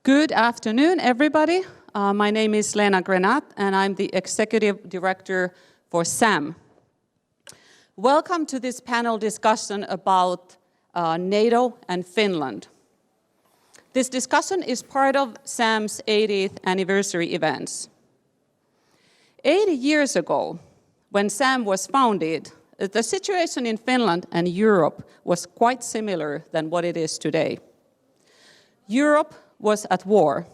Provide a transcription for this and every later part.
Good afternoon, everybody. My name is Lena Grenat, and I'm the Executive Director for SAM. Welcome to this panel discussion about NATO and Finland. This discussion is part of SAM's 80th anniversary events. 80 years ago, when SAM was founded, the situation in Finland and Europe was quite similar than what it is today. Europe was at war.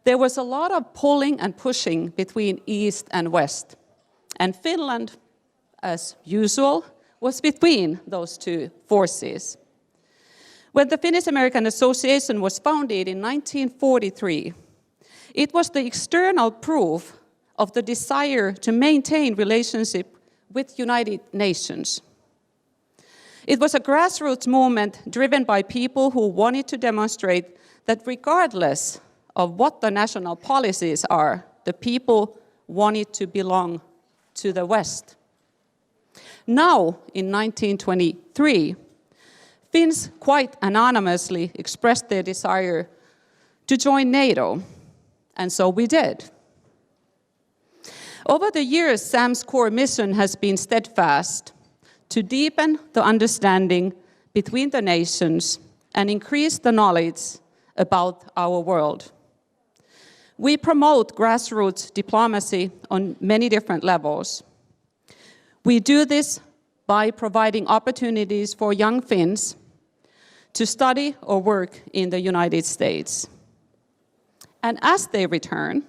There was a lot of pulling and pushing between East and West. And Finland, as usual, was between those two forces. When the Finnish-American Association was founded in 1943, it was the external proof of the desire to maintain relationship with United Nations. It was a grassroots movement driven by people who wanted to demonstrate that regardless of what the national policies are, the people wanted to belong to the West. Now, in 1923, Finns quite anonymously expressed their desire to join NATO, and so we did. Over the years, SAM's core mission has been steadfast to deepen the understanding between the nations and increase the knowledge about our world. We promote grassroots diplomacy on many different levels. We do this by providing opportunities for young Finns to study or work in the United States. And as they return,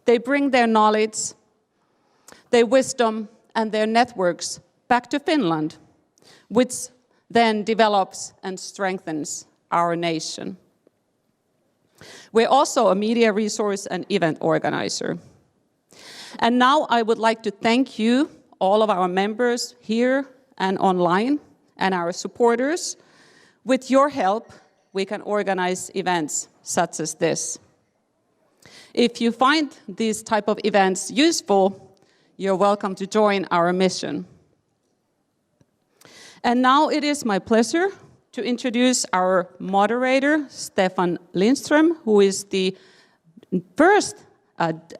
they bring their knowledge, their wisdom, and their networks back to Finland, which then develops and strengthens our nation. We're also a media resource and event organizer. And now I would like to thank you, all of our members here and online, and our supporters. With your help, we can organize events such as this. If you find these type of events useful, you're welcome to join our mission. And now it is my pleasure to introduce our moderator, Stefan Lindström, who is the first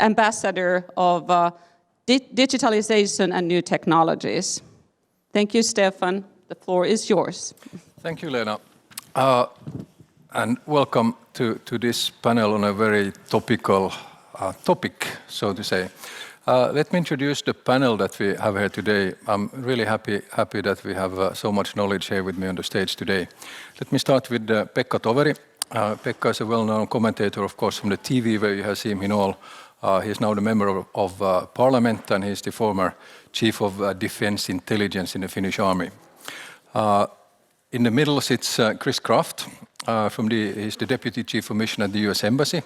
ambassador of digitalization and new technologies. Thank you, Stefan. The floor is yours. Thank you, Lena. And welcome to this panel on a very topical topic, so to say. Let me introduce the panel that we have here today. I'm really happy that we have so much knowledge here with me on the stage today. Let me start with Pekka Toveri. Pekka is a well-known commentator, of course, from the TV, where you have seen him all. He's now the member of Parliament, and he's the former Chief of Defence Intelligence in the Finnish Army. In the middle sits Chris Krafft. He's the Deputy Chief of Mission at the US Embassy.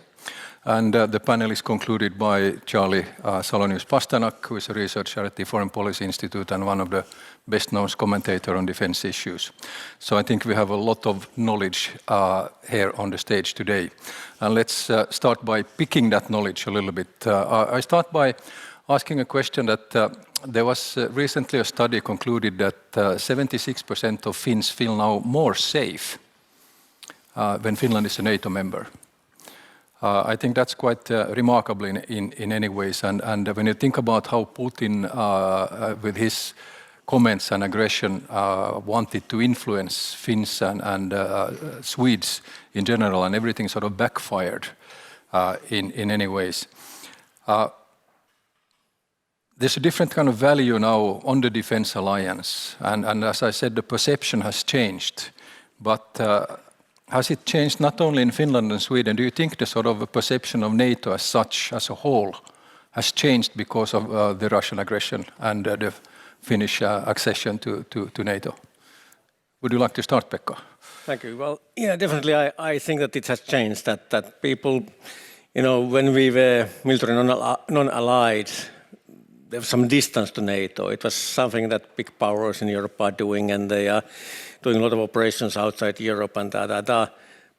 And the panel is concluded by Charly Salonius-Pasternak, who is a researcher at the Foreign Policy Institute and one of the best-known commentators on defense issues. So I think we have a lot of knowledge here on the stage today. And let's start by picking that knowledge a little bit. I start by asking a question that there was recently a study concluded that 76% of Finns feel now more safe when Finland is a NATO member. I think that's quite remarkable in any ways. And when you think about how Putin, with his comments and aggression, wanted to influence Finns and Swedes in general, and everything sort of backfired in any ways. There's a different kind of value now on the defense alliance. And as I said, the perception has changed. But has it changed not only in Finland and Sweden? Do you think the sort of perception of NATO as such, as a whole, has changed because of the Russian aggression and the Finnish accession to NATO? Would you like to start, Pekka? Thank you. Well, yeah, definitely I think that it has changed, that people, when we were military non-allied, there was some distance to NATO. It was something that big powers in Europe are doing, and they are doing a lot of operations outside Europe and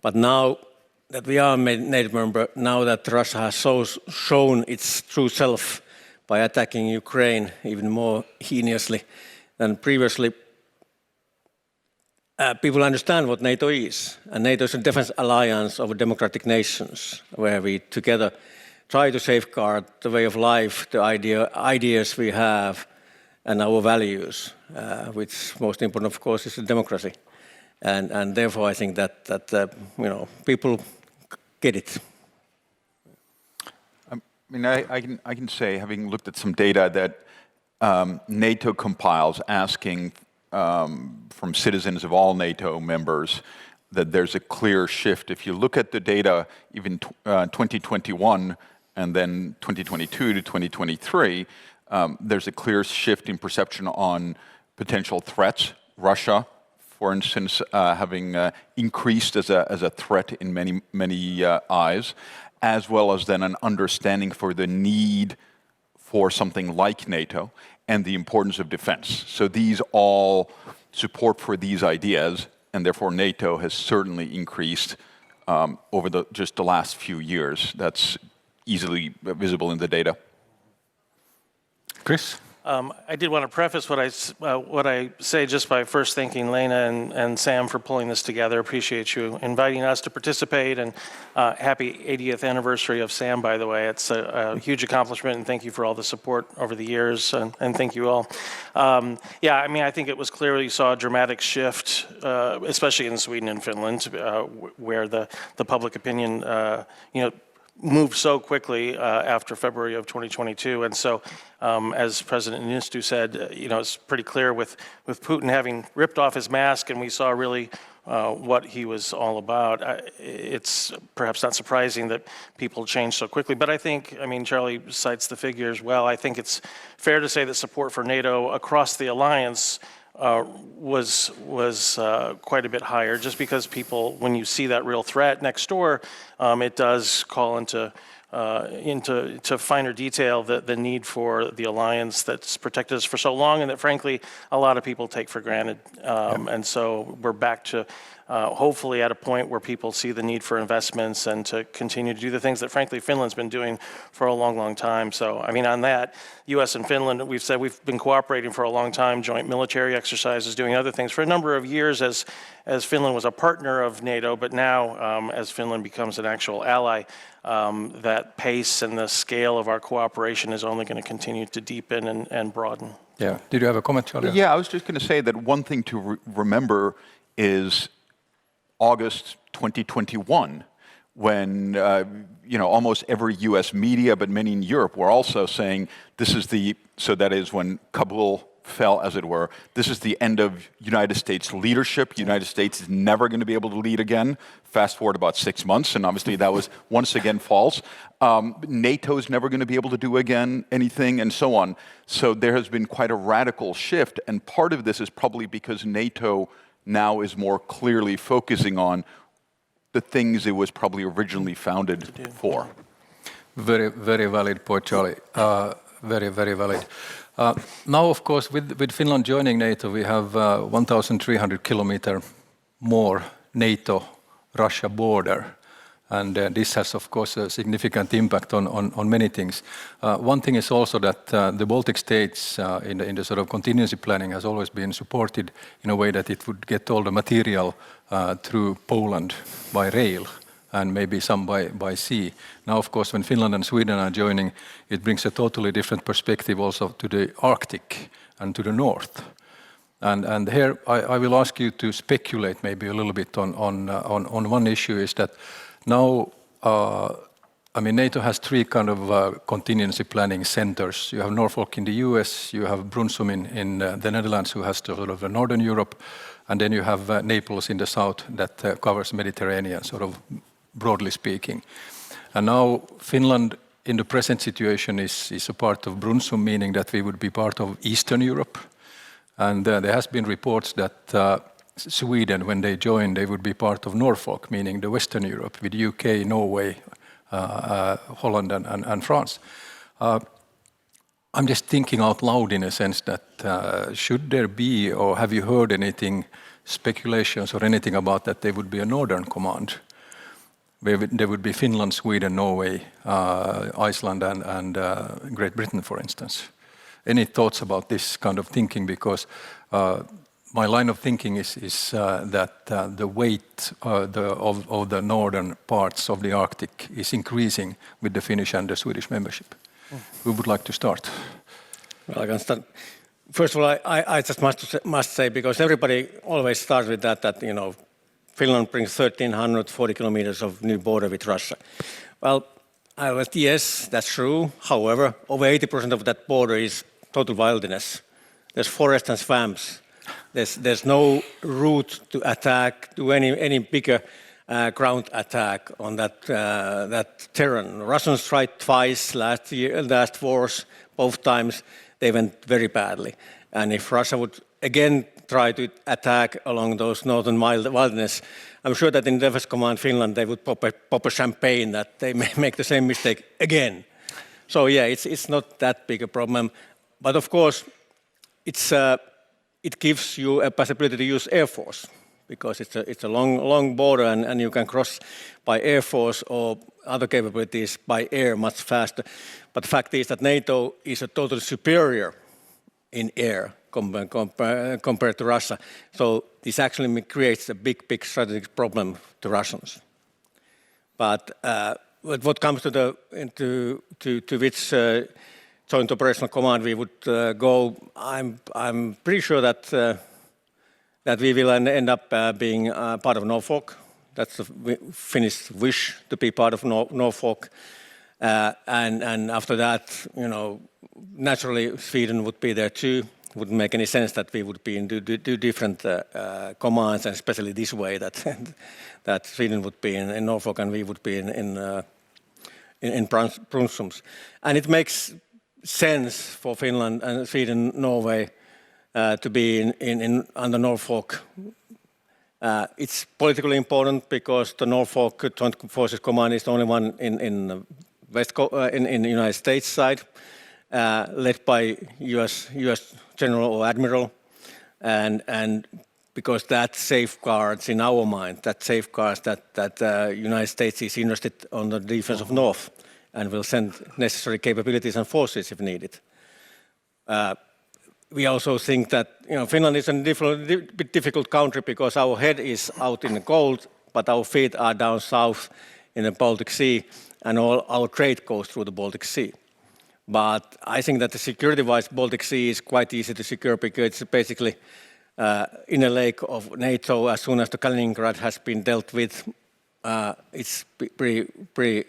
But now that we are a NATO member, now that Russia has shown its true self by attacking Ukraine even more heinously than previously, people understand what NATO is. And NATO is a defense alliance of democratic nations where we together try to safeguard the way of life, the ideas we have, and our values, which most important, of course, is the democracy. And therefore, I think that people get it. I mean, I can say, having looked at some data, that NATO compiles asking from citizens of all NATO members that there's a clear shift. If you look at the data, even 2021 and then 2022 to 2023, there's a clear shift in perception on potential threats. Russia, for instance, having increased as a threat in many eyes, as well as then an understanding for the need for something like NATO and the importance of defense. So these all support for these ideas, and therefore NATO has certainly increased over just the last few years. That's easily visible in the data. Chris? I did want to preface what I say just by first thanking Lena and Sam for pulling this together. Appreciate you inviting us to participate, and happy 80th anniversary of Sam, by the way. It's a huge accomplishment, and thank you for all the support over the years, and thank you all. Yeah, I mean, I think it was clear you saw a dramatic shift, especially in Sweden and Finland, where the public opinion, moved so quickly after February of 2022. And so, as President Niinistö said, it's pretty clear with Putin having ripped off his mask and we saw really what he was all about. It's perhaps not surprising that people change so quickly, but I think, Charlie cites the figures well. I think it's fair to say that support for NATO across the alliance was quite a bit higher, just because people, when you see that real threat next door, it does call into finer detail the need for the alliance that's protected us for so long, and that frankly a lot of people take for granted. And so we're back to hopefully at a point where people see the need for investments and to continue to do the things that frankly Finland's been doing for a long, long time. So on that, U.S. and Finland, we've said we've been cooperating for a long time, joint military exercises, doing other things for a number of years as Finland was a partner of NATO, but now as Finland becomes an actual ally, that pace and the scale of our cooperation is only going to continue to deepen and broaden. Yeah. Did you have a comment, Charlie? Yeah, I was just going to say that one thing to remember is August 2021, when almost every U.S. media, but many in Europe, were also saying that is when Kabul fell, as it were. This is the end of United States leadership. United States is never going to be able to lead again. Fast forward about 6 months, and obviously that was once again false. NATO is never going to be able to do again anything, and so on. So there has been quite a radical shift, and part of this is probably because NATO now is more clearly focusing on the things it was probably originally founded for. Very, very valid point, Charlie. Very, very valid. Now, of course, with Finland joining NATO, we have 1,300 kilometer more NATO-Russia border. And this has, of course, a significant impact on many things. One thing is also that the Baltic states in the sort of contingency planning has always been supported in a way that it would get all the material through Poland by rail and maybe some by sea. Now, of course, when Finland and Sweden are joining, it brings a totally different perspective also to the Arctic and to the north. And here I will ask you to speculate maybe a little bit on one issue, is that now, NATO has three kind of contingency planning centers. You have Norfolk in the US, you have Brunsum in the Netherlands, who has the sort of Northern Europe, and then you have Naples in the south that covers Mediterranean, sort of broadly speaking. And now Finland, in the present situation, is a part of Brunsum, meaning that we would be part of Eastern Europe. And there has been reports that Sweden, when they join, they would be part of Norfolk, meaning the Western Europe, with UK, Norway, Holland and France. I'm just thinking out loud in a sense that should there be, or have you heard anything, speculations or anything about that there would be a Northern Command, where there would be Finland, Sweden, Norway, Iceland and Great Britain, for instance? Any thoughts about this kind of thinking? Because my line of thinking is that the weight of the northern parts of the Arctic is increasing with the Finnish and the Swedish membership. Who would like to start? Well, I can start. First of all, I just must say, because everybody always starts with that you know, Finland brings 1,340 kilometers of new border with Russia. Well, yes, that's true. However, over 80% of that border is total wilderness. There's forest and swamps. There's no route to attack, to any bigger ground attack on that terrain. Russians tried twice last wars, both times they went very badly. And if Russia would again try to attack along those northern wilderness, I'm sure that in Defense Command Finland they would pop a champagne that they may make the same mistake again. So yeah, it's not that big a problem. But of course, it gives you a possibility to use Air Force, because it's a long border and you can cross by Air Force or other capabilities by air much faster. But the fact is that NATO is a totally superior in air compared to Russia. So this actually creates a big strategic problem to Russians. But what comes to which joint operational command we would go, I'm pretty sure that we will end up being part of Norfolk. That's the Finnish wish, to be part of Norfolk. And after that, you know, naturally Sweden would be there too. Wouldn't make any sense that we would be in two different commands, and especially this way that Sweden would be in Norfolk and we would be in Brunsums. And it makes sense for Finland and Sweden, Norway to be under Norfolk. It's politically important because the Norfolk Joint Forces Command is the only one in the United States side, led by U.S. General or Admiral, and because that safeguards in our mind, that United States is interested on the defense of North and will send necessary capabilities and forces if needed. We also think that, you know, Finland is a bit difficult country because our head is out in the cold, but our feet are down south in the Baltic Sea, and all our trade goes through the Baltic Sea. But I think that the security-wise Baltic Sea is quite easy to secure because it's basically in a lake of NATO. As soon as the Kaliningrad has been dealt with, it's pretty,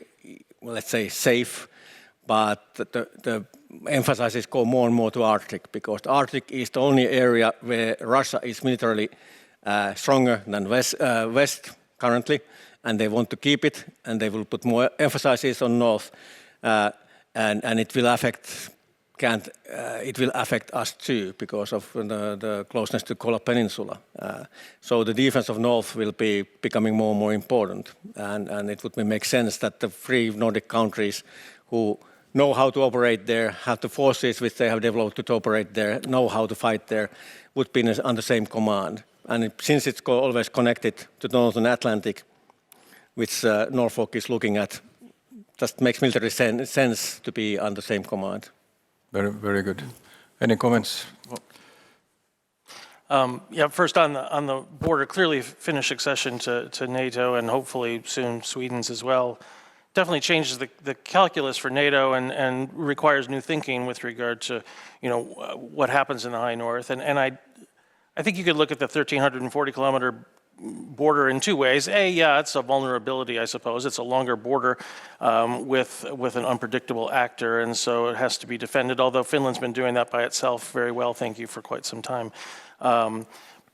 let's say, safe. But the emphasis go more and more to Arctic, because the Arctic is the only area where Russia is militarily stronger than West currently, and they want to keep it, and they will put more emphasis on North. And it will affect us too because of the closeness to Kola Peninsula. So the defense of North will be becoming more and more important, and it would make sense that the three Nordic countries who know how to operate there, have the forces which they have developed to operate there, know how to fight there, would be on the same command. And since it's always connected to the Northern Atlantic, which Norfolk is looking at, just makes military sense to be on the same command. Very, very good. Any comments? Yeah, first on the border, clearly Finnish accession to NATO and hopefully soon Sweden's as well definitely changes the calculus for NATO and requires new thinking with regard to, you know, what happens in the high north. And I think you could look at the 1,340 kilometer border in two ways. Yeah, it's a vulnerability, I suppose. It's a longer border with an unpredictable actor, and so it has to be defended, although Finland's been doing that by itself very well, thank you, for quite some time.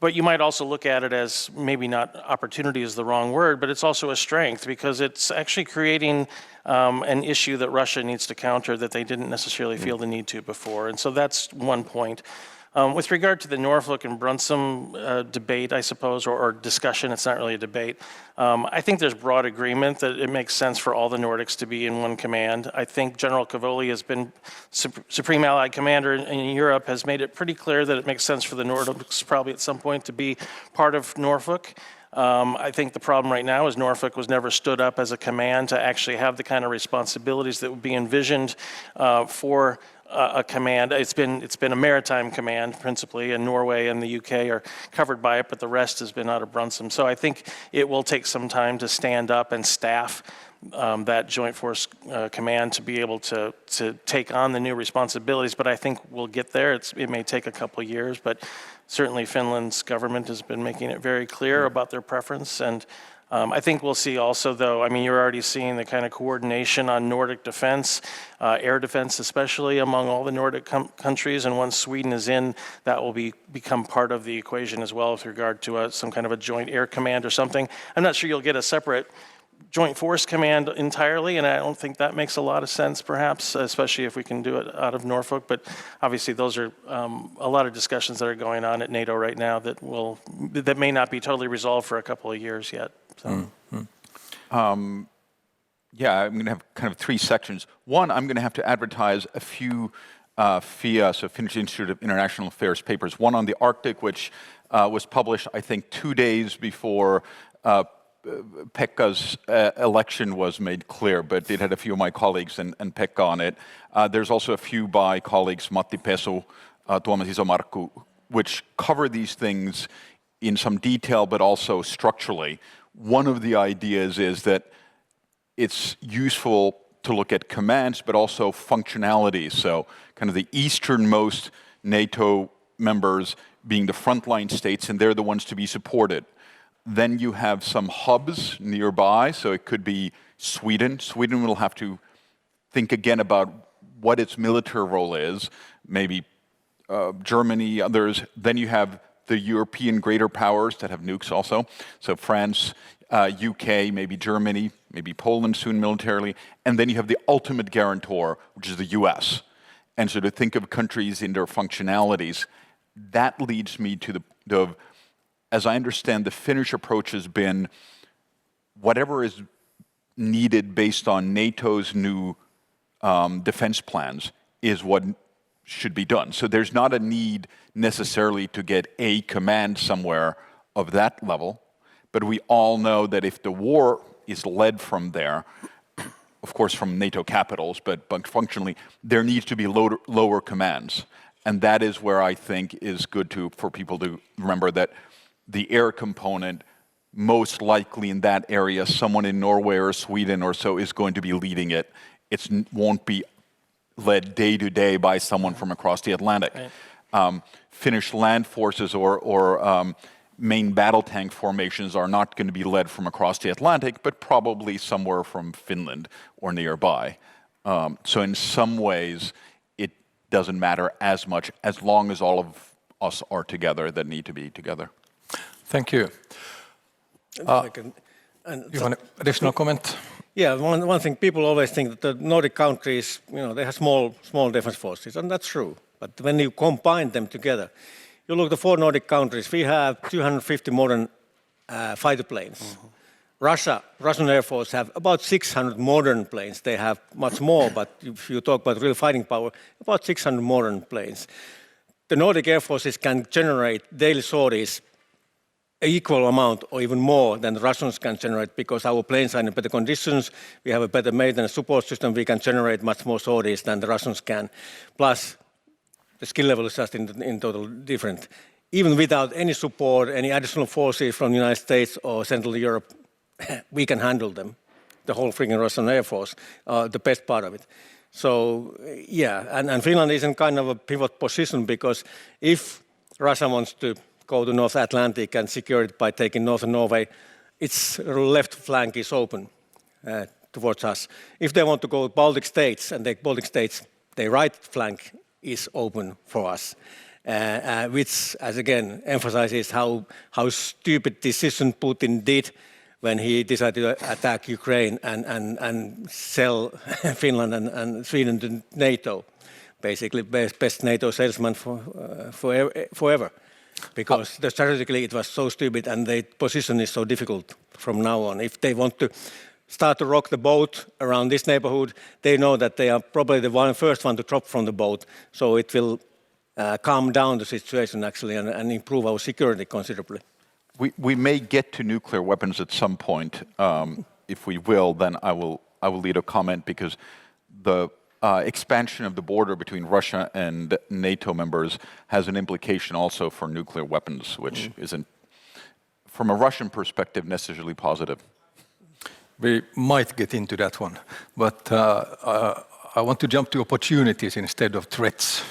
But you might also look at it as, maybe not opportunity is the wrong word, but it's also a strength, because it's actually creating an issue that Russia needs to counter that they didn't necessarily feel the need to before. And so that's one point. With regard to the Norfolk and Brunsum debate, I suppose, or discussion, it's not really a debate, I think there's broad agreement that it makes sense for all the Nordics to be in one command. I think General Cavoli has been Supreme Allied Commander in Europe, has made it pretty clear that it makes sense for the Nordics probably at some point to be part of Norfolk. I think the problem right now is Norfolk was never stood up as a command to actually have the kind of responsibilities that would be envisioned for a command. It's been a maritime command principally, and Norway and the UK are covered by it, but the rest has been out of Brunssum. So I think it will take some time to stand up and staff that Joint Force Command to be able to take on the new responsibilities. But I think we'll get there. It may take a couple of years, but certainly Finland's government has been making it very clear about their preference. And I think we'll see also, though, I mean, you're already seeing the kind of coordination on Nordic defense, air defense especially, among all the Nordic countries. And once Sweden is in, that will become part of the equation as well with regard to some kind of a joint air command or something. I'm not sure you'll get a separate Joint Force Command entirely, and I don't think that makes a lot of sense, perhaps, especially if we can do it out of Norfolk. But obviously, those are a lot of discussions that are going on at NATO right now that may not be totally resolved for a couple of years yet. So. Yeah, I'm going to have kind of three sections. One, I'm going to have to advertise a few FIIA, so Finnish Institute of International Affairs papers. One on the Arctic, which was published, I think, 2 days before Pekka's election was made clear, but it had a few of my colleagues and Pekka on it. There's also a few by colleagues, Matti Pesu, Tuomas Isomarkku, which cover these things in some detail, but also structurally. One of the ideas is that it's useful to look at commands, but also functionality. So kind of the easternmost NATO members being the frontline states, and they're the ones to be supported. Then you have some hubs nearby, so it could be Sweden. Sweden will have to think again about what its military role is, maybe Germany, others. Then you have the European greater powers that have nukes also. So France, UK, maybe Germany, maybe Poland soon militarily. And then you have the ultimate guarantor, which is the US. And so to think of countries in their functionalities, that leads me to the as I understand, the Finnish approach has been whatever is needed based on NATO's new defense plans is what should be done. So there's not a need necessarily to get a command somewhere of that level, but we all know that if the war is led from there, of course from NATO capitals, but functionally, there needs to be lower commands. And that is where I think is good for people to remember that the air component, most likely in that area, someone in Norway or Sweden or so is going to be leading it. It won't be led day to day by someone from across the Atlantic. Right. Finnish land forces or main battle tank formations are not going to be led from across the Atlantic, but probably somewhere from Finland or nearby. So in some ways, it doesn't matter as much as long as all of us are together that need to be together. Thank you. You want an additional comment? Yeah, one thing, people always think that the Nordic countries, they have small defense forces, and that's true. But when you combine them together, you look at the 4 Nordic countries, we have 250 modern fighter planes. Mm-hmm. Russian Air Force have about 600 modern planes. They have much more, but if you talk about real fighting power, about 600 modern planes. The Nordic Air Forces can generate daily sorties an equal amount or even more than the Russians can generate because our planes are in better conditions, we have a better maintenance support system, we can generate much more sorties than the Russians can. Plus, the skill level is just in total different. Even without any support, any additional forces from the United States or Central Europe, we can handle them. The whole freaking Russian Air Force, the best part of it. So, yeah, and Finland is in kind of a pivot position because if Russia wants to go to North Atlantic and secure it by taking northern Norway, its left flank is open towards us. If they want to go to Baltic states and take Baltic states, their right flank is open for us, which, as again, emphasizes how stupid decision Putin did when he decided to attack Ukraine and sell Finland and Sweden to NATO, basically best NATO salesman forever. Because strategically it was so stupid and the position is so difficult from now on. If they want to start to rock the boat around this neighborhood, they know that they are probably the first one to drop from the boat. So it will calm down the situation actually and improve our security considerably. We may get to nuclear weapons at some point. If we will, then I will lead a comment because the expansion of the border between Russia and NATO members has an implication also for nuclear weapons, which isn't, from a Russian perspective, necessarily positive. We might get into that one, but I want to jump to opportunities instead of threats.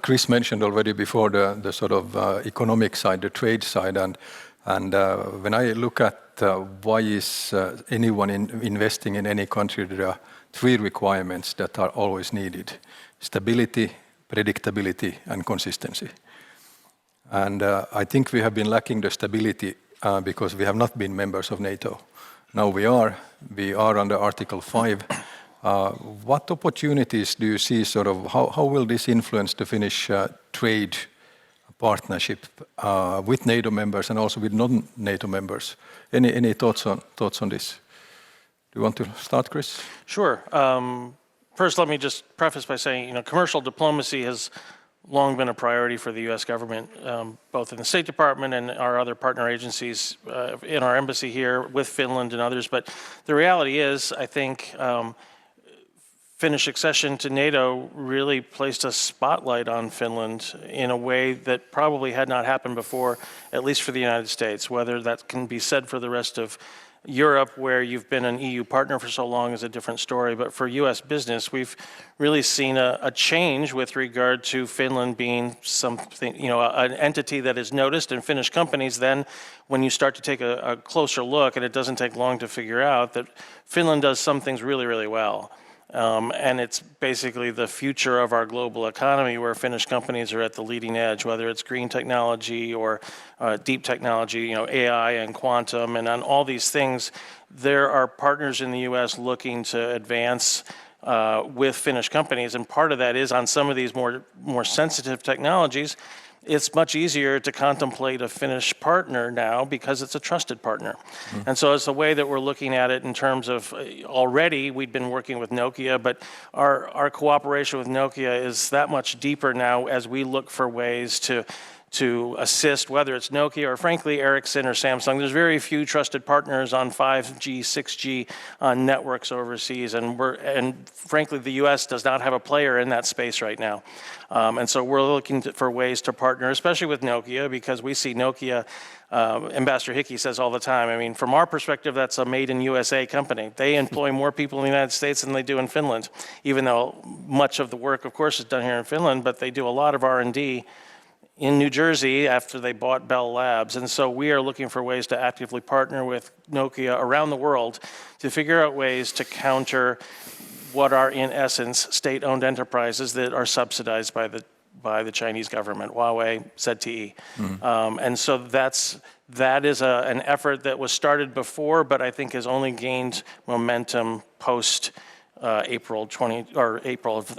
Chris mentioned already before the sort of economic side, the trade side, and when I look at why is anyone investing in any country, there are 3 requirements that are always needed: stability, predictability, and consistency. And I think we have been lacking the stability because we have not been members of NATO. Now we are under Article 5. What opportunities do you see, sort of, how will this influence the Finnish trade partnership with NATO members and also with non-NATO members? Any thoughts on this? Do you want to start, Chris? Sure. First, let me just preface by saying, commercial diplomacy has long been a priority for the U.S. government, both in the State Department and our other partner agencies in our embassy here with Finland and others. But the reality is, I think, Finnish accession to NATO really placed a spotlight on Finland in a way that probably had not happened before, at least for the United States. Whether that can be said for the rest of Europe, where you've been an EU partner for so long, is a different story. But for U.S. business, we've really seen a change with regard to Finland being something, an entity that is noticed in Finnish companies. Then when you start to take a closer look, and it doesn't take long to figure out that Finland does some things really, really well. And it's basically the future of our global economy, where Finnish companies are at the leading edge, whether it's green technology or deep technology, AI and quantum, and on all these things. There are partners in the U.S. looking to advance with Finnish companies, and part of that is on some of these more sensitive technologies. It's much easier to contemplate a Finnish partner now because it's a trusted partner. And so it's a way that we're looking at it in terms of already we'd been working with Nokia, but our cooperation with Nokia is that much deeper now as we look for ways to assist, whether it's Nokia or frankly Ericsson or Samsung. There's very few trusted partners on 5G, 6G networks overseas, and frankly the U.S. does not have a player in that space right now. And so we're looking for ways to partner, especially with Nokia, because we see Nokia, Ambassador Hickey says all the time, I mean, from our perspective, that's a made in USA company. They employ more people in the United States than they do in Finland, even though much of the work, of course, is done here in Finland, but they do a lot of R&D in New Jersey after they bought Bell Labs. And so we are looking for ways to actively partner with Nokia around the world to figure out ways to counter what are, in essence, state-owned enterprises that are subsidized by the Chinese government, Huawei, ZTE. And so that is an effort that was started before, but I think has only gained momentum post April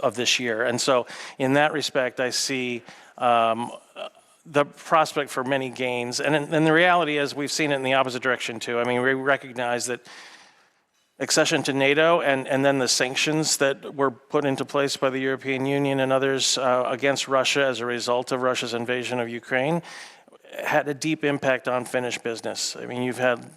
of this year. And so in that respect, I see the prospect for many gains. And the reality is we've seen it in the opposite direction too. I mean, we recognize that accession to NATO and then the sanctions that were put into place by the European Union and others against Russia as a result of Russia's invasion of Ukraine had a deep impact on Finnish business. I mean, you've had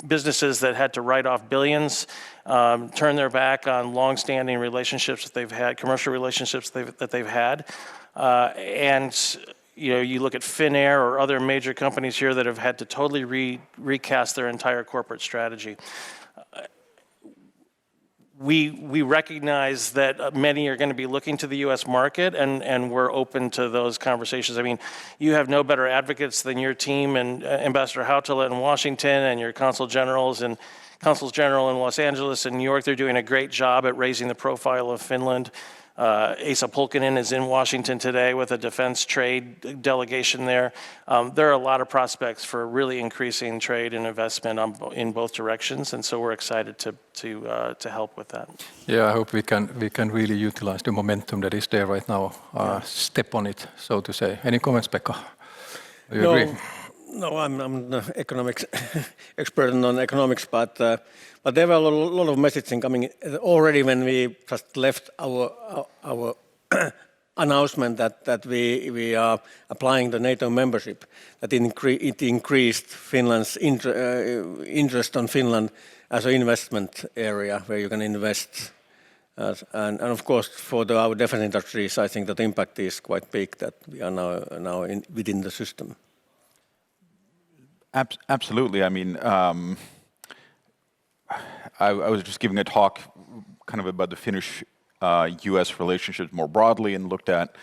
businesses that had to write off billions, turn their back on long-standing relationships that they've had, commercial relationships that they've had. And you look at Finnair or other major companies here that have had to totally recast their entire corporate strategy. We recognize that many are going to be looking to the U.S. market, and we're open to those conversations. I mean, you have no better advocates than your team and Ambassador Hautala in Washington and your consuls general in Los Angeles and New York. They're doing a great job at raising the profile of Finland. Asa Pulkkinen is in Washington today with a defense trade delegation there. There are a lot of prospects for really increasing trade and investment in both directions, and so we're excited to help with that. Yeah, I hope we can really utilize the momentum that is there right now. Step on it, so to say. Any comments, Pekka? Do you agree? No, I'm an economics expert on economics, but there were a lot of messaging coming already when we just left our announcement that we are applying the NATO membership, that it increased Finland's interest on Finland as an investment area where you can invest And of course, for our defense industries, I think that the impact is quite big that we are now within the system. Absolutely. I mean, I was just giving a talk kind of about the Finnish-US relationships more broadly and looked at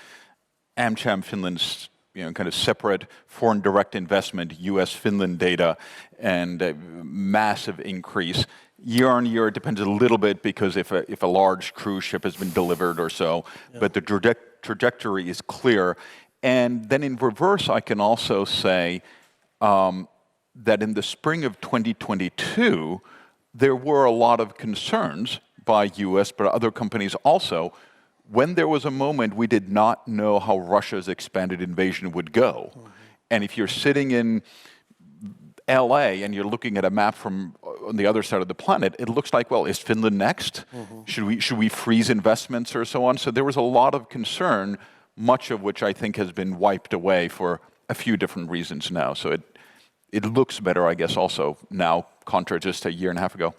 AmCham Finland's kind of separate foreign direct investment, US-Finland data, and a massive increase. Year on year, it depends a little bit because if a large cruise ship has been delivered or so, but the trajectory is clear. And then in reverse, I can also say that in the spring of 2022, there were a lot of concerns by US, but other companies also, when there was a moment we did not know how Russia's expanded invasion would go. And if you're sitting in LA and you're looking at a map from on the other side of the planet, it looks like, well, is Finland next? Should we freeze investments or so on? So there was a lot of concern, much of which I think has been wiped away for a few different reasons now. So it looks better, I guess, also now, contra just a year and a half ago.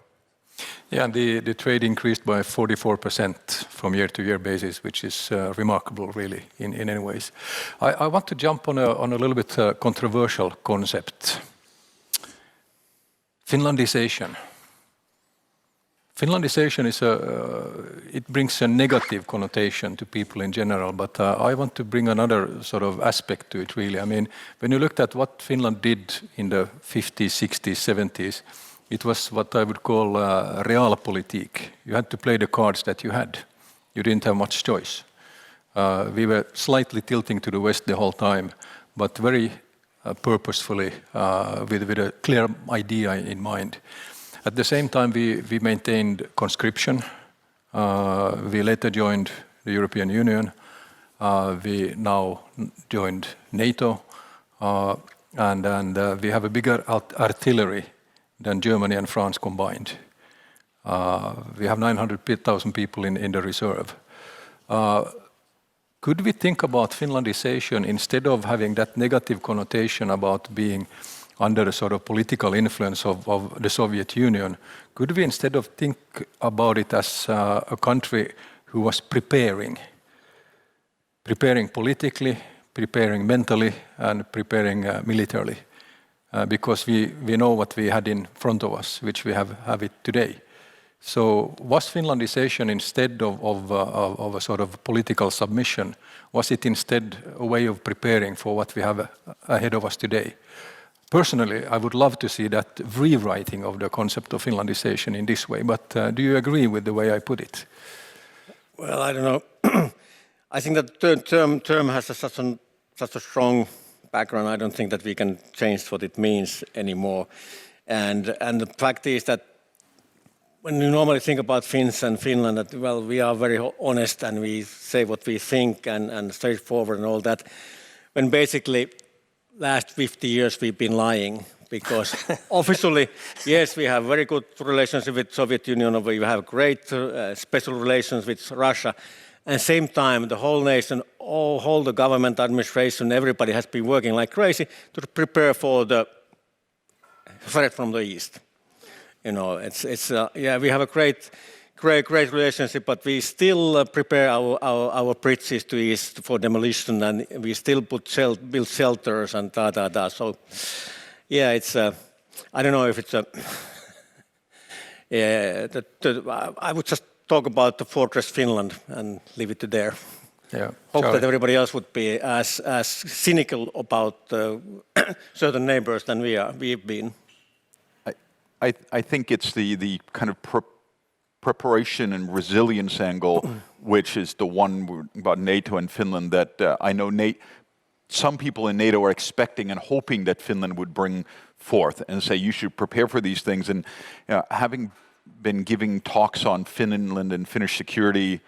Yeah, and the trade increased by 44% from year-to-year basis, which is remarkable, really, in any ways. I want to jump on a little bit controversial concept. Finlandization. Finlandization it brings a negative connotation to people in general, but I want to bring another sort of aspect to it, really. I mean, when you looked at what Finland did in the 50s, 60s, 70s, it was what I would call realpolitik. You had to play the cards that you had. You didn't have much choice. We were slightly tilting to the West the whole time, but very purposefully, with a clear idea in mind. At the same time, we maintained conscription. We later joined the European Union. We now joined NATO, and we have a bigger artillery than Germany and France combined. We have 900,000 people in the reserve. Could we think about Finlandization instead of having that negative connotation about being under a sort of political influence of the Soviet Union? Could we instead of think about it as a country who was preparing politically, preparing mentally, and preparing militarily? Because we know what we had in front of us, which we have it today. So was Finlandization instead of a sort of political submission, was it instead a way of preparing for what we have ahead of us today? Personally, I would love to see that rewriting of the concept of Finlandization in this way, but do you agree with the way I put it? Well, I don't know. I think that the term has such a strong background. I don't think that we can change what it means anymore. And the fact is that when you normally think about Finns and Finland, that, well, we are very honest and we say what we think and straightforward and all that. When basically last 50 years we've been lying, because officially, yes, we have very good relationship with Soviet Union, we have great special relations with Russia. And same time, the whole nation, whole the government, administration, everybody has been working like crazy to prepare for the threat from the east. You know, yeah, we have a great relationship, but we still prepare our bridges to east for demolition, and we still build shelters and da. So, yeah, it's I don't know if it's a. Yeah, I would just talk about the Fortress Finland and leave it to there. Yeah. Hope that everybody else would be as cynical about certain neighbors than we've been. I think it's the kind of preparation and resilience angle, which is the one about NATO and Finland that I know some people in NATO are expecting and hoping that Finland would bring forth and say you should prepare for these things. And having been giving talks on Finland and Finnish security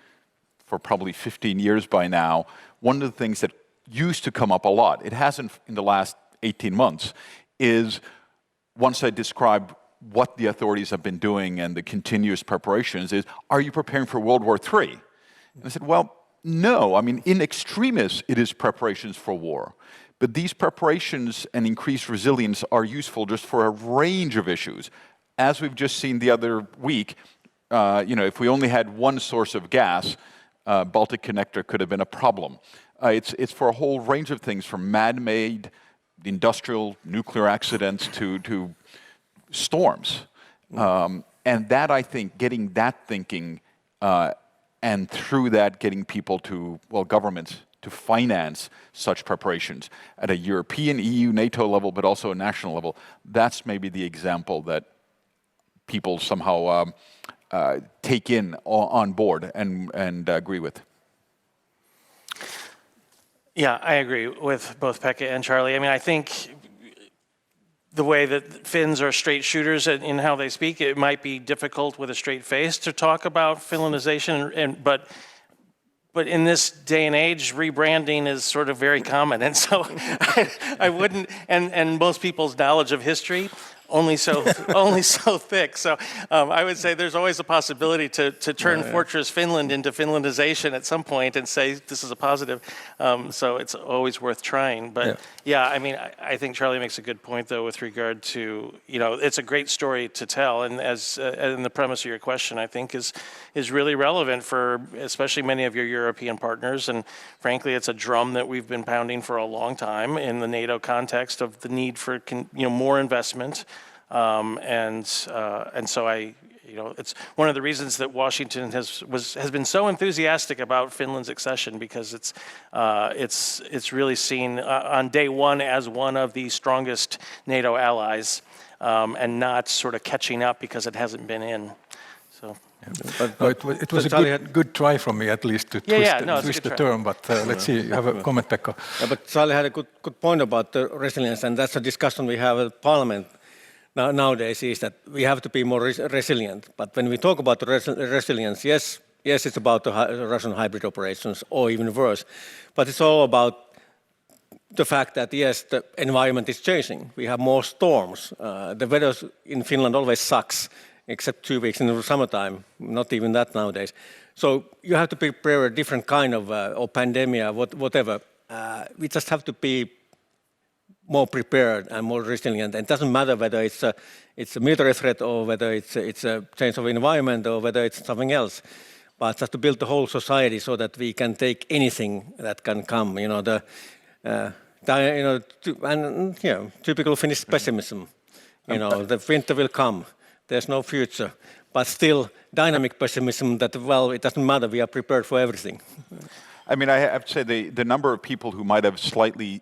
for probably 15 years by now, one of the things that used to come up a lot, it hasn't in the last 18 months, is once I describe what the authorities have been doing and the continuous preparations is, are you preparing for World War III? And I said, well, no. I mean, in extremis, it is preparations for war. But these preparations and increased resilience are useful just for a range of issues. As we've just seen the other week, if we only had one source of gas, Baltic Connector could have been a problem. It's for a whole range of things, from man-made, industrial, nuclear accidents to storms. And that, I think, getting that thinking, and through that getting people to, governments, to finance such preparations at a European, EU, NATO level, but also a national level, that's maybe the example that people somehow take in on board and agree with. Yeah, I agree with both Pekka and Charlie. I mean, I think the way that Finns are straight shooters in how they speak, it might be difficult with a straight face to talk about Finlandization, but in this day and age, rebranding is sort of very common, and so I wouldn't. And most people's knowledge of history only so thick. So I would say there's always a possibility to turn Fortress Finland into Finlandization at some point and say this is a positive. So it's always worth trying. But I mean, I think Charlie makes a good point though with regard to, it's a great story to tell, and and the premise of your question I think is really relevant for especially many of your European partners. And frankly, it's a drum that we've been pounding for a long time in the NATO context of the need for more investment. And so it's one of the reasons that Washington has been so enthusiastic about Finland's accession, because it's really seen on day one as one of the strongest NATO allies, and not sort of catching up because it hasn't been in. So. It was a good try from me, at least, to twist the term, but let's see, you have a comment, Pekka. Yeah, but Charlie had a good point about the resilience, and that's a discussion we have at Parliament nowadays, is that we have to be more resilient. But when we talk about resilience, yes, it's about the Russian hybrid operations, or even worse, but it's all about the fact that, yes, the environment is changing. We have more storms. The weather in Finland always sucks, except 2 weeks in the summertime, not even that nowadays. So you have to prepare a different kind of, or pandemic, whatever. We just have to be more prepared and more resilient. And it doesn't matter whether it's a military threat, or whether it's a change of environment, or whether it's something else. But just to build the whole society so that we can take anything that can come. Typical Finnish pessimism. The winter will come. There's no future, but still dynamic pessimism that, it doesn't matter, we are prepared for everything. I mean, I have to say the number of people who might have slightly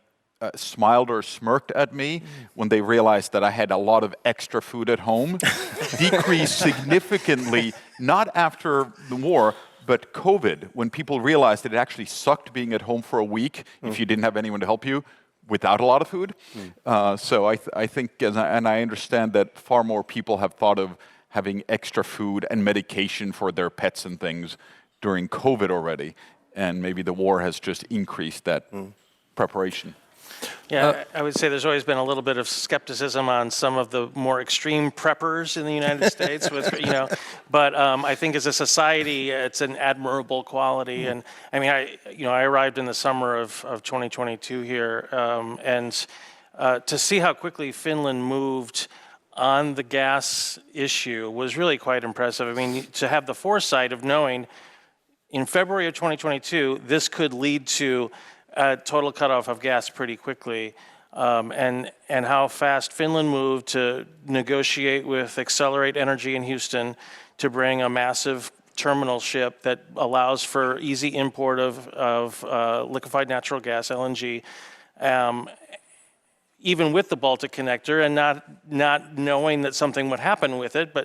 smiled or smirked at me when they realized that I had a lot of extra food at home decreased significantly, not after the war, but COVID, when people realized that it actually sucked being at home for a week if you didn't have anyone to help you without a lot of food. So I think, and I understand that far more people have thought of having extra food and medication for their pets and things during COVID already, and maybe the war has just increased that preparation. Yeah, I would say there's always been a little bit of skepticism on some of the more extreme preppers in the United States, but I think as a society, it's an admirable quality. And I mean, I arrived in the summer of 2022 here, and to see how quickly Finland moved on the gas issue was really quite impressive. I mean, to have the foresight of knowing in February of 2022, this could lead to a total cutoff of gas pretty quickly, and how fast Finland moved to negotiate with Accelerate Energy in Houston to bring a massive terminal ship that allows for easy import of liquefied natural gas, LNG, even with the Baltic Connector, and not knowing that something would happen with it,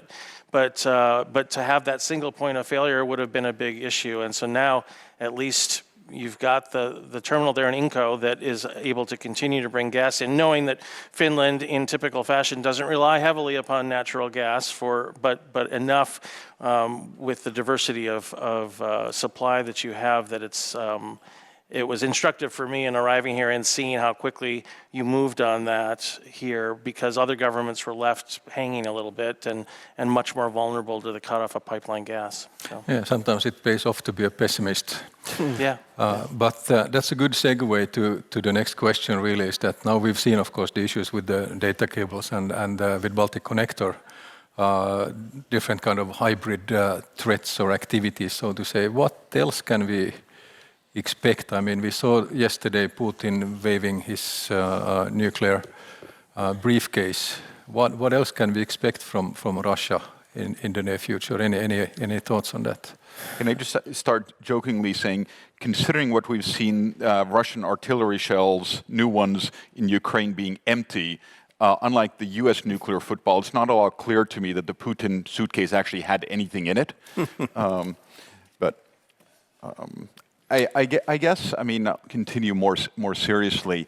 but to have that single point of failure would have been a big issue. And so now at least you've got the terminal there in Inko that is able to continue to bring gas in, knowing that Finland, in typical fashion, doesn't rely heavily upon natural gas but enough with the diversity of supply that you have that it was instructive for me in arriving here and seeing how quickly you moved on that here, because other governments were left hanging a little bit and much more vulnerable to the cutoff of pipeline gas. So. Yeah, sometimes it pays off to be a pessimist. But that's a good segue to the next question, really, is that now we've seen, of course, the issues with the data cables and with Baltic Connector. different kind of hybrid threats or activities, so to say. What else can we expect? I mean, we saw yesterday Putin waving his nuclear briefcase. What else can we expect from Russia in the near future? Any thoughts on that? Can I just start jokingly saying, considering what we've seen, Russian artillery shells, new ones in Ukraine being empty, unlike the US nuclear football, it's not all clear to me that the Putin suitcase actually had anything in it. I guess, I mean, I'll continue more seriously.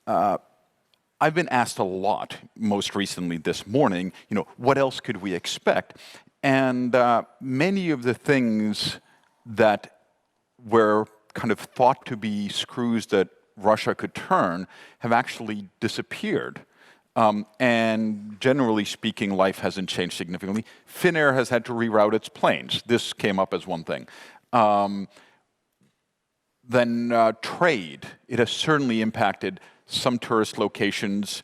I've been asked a lot, most recently this morning, you know, what else could we expect? And many of the things that were kind of thought to be screws that Russia could turn have actually disappeared. And generally speaking, life hasn't changed significantly. Finnair has had to reroute its planes. This came up as one thing. Then trade. It has certainly impacted some tourist locations,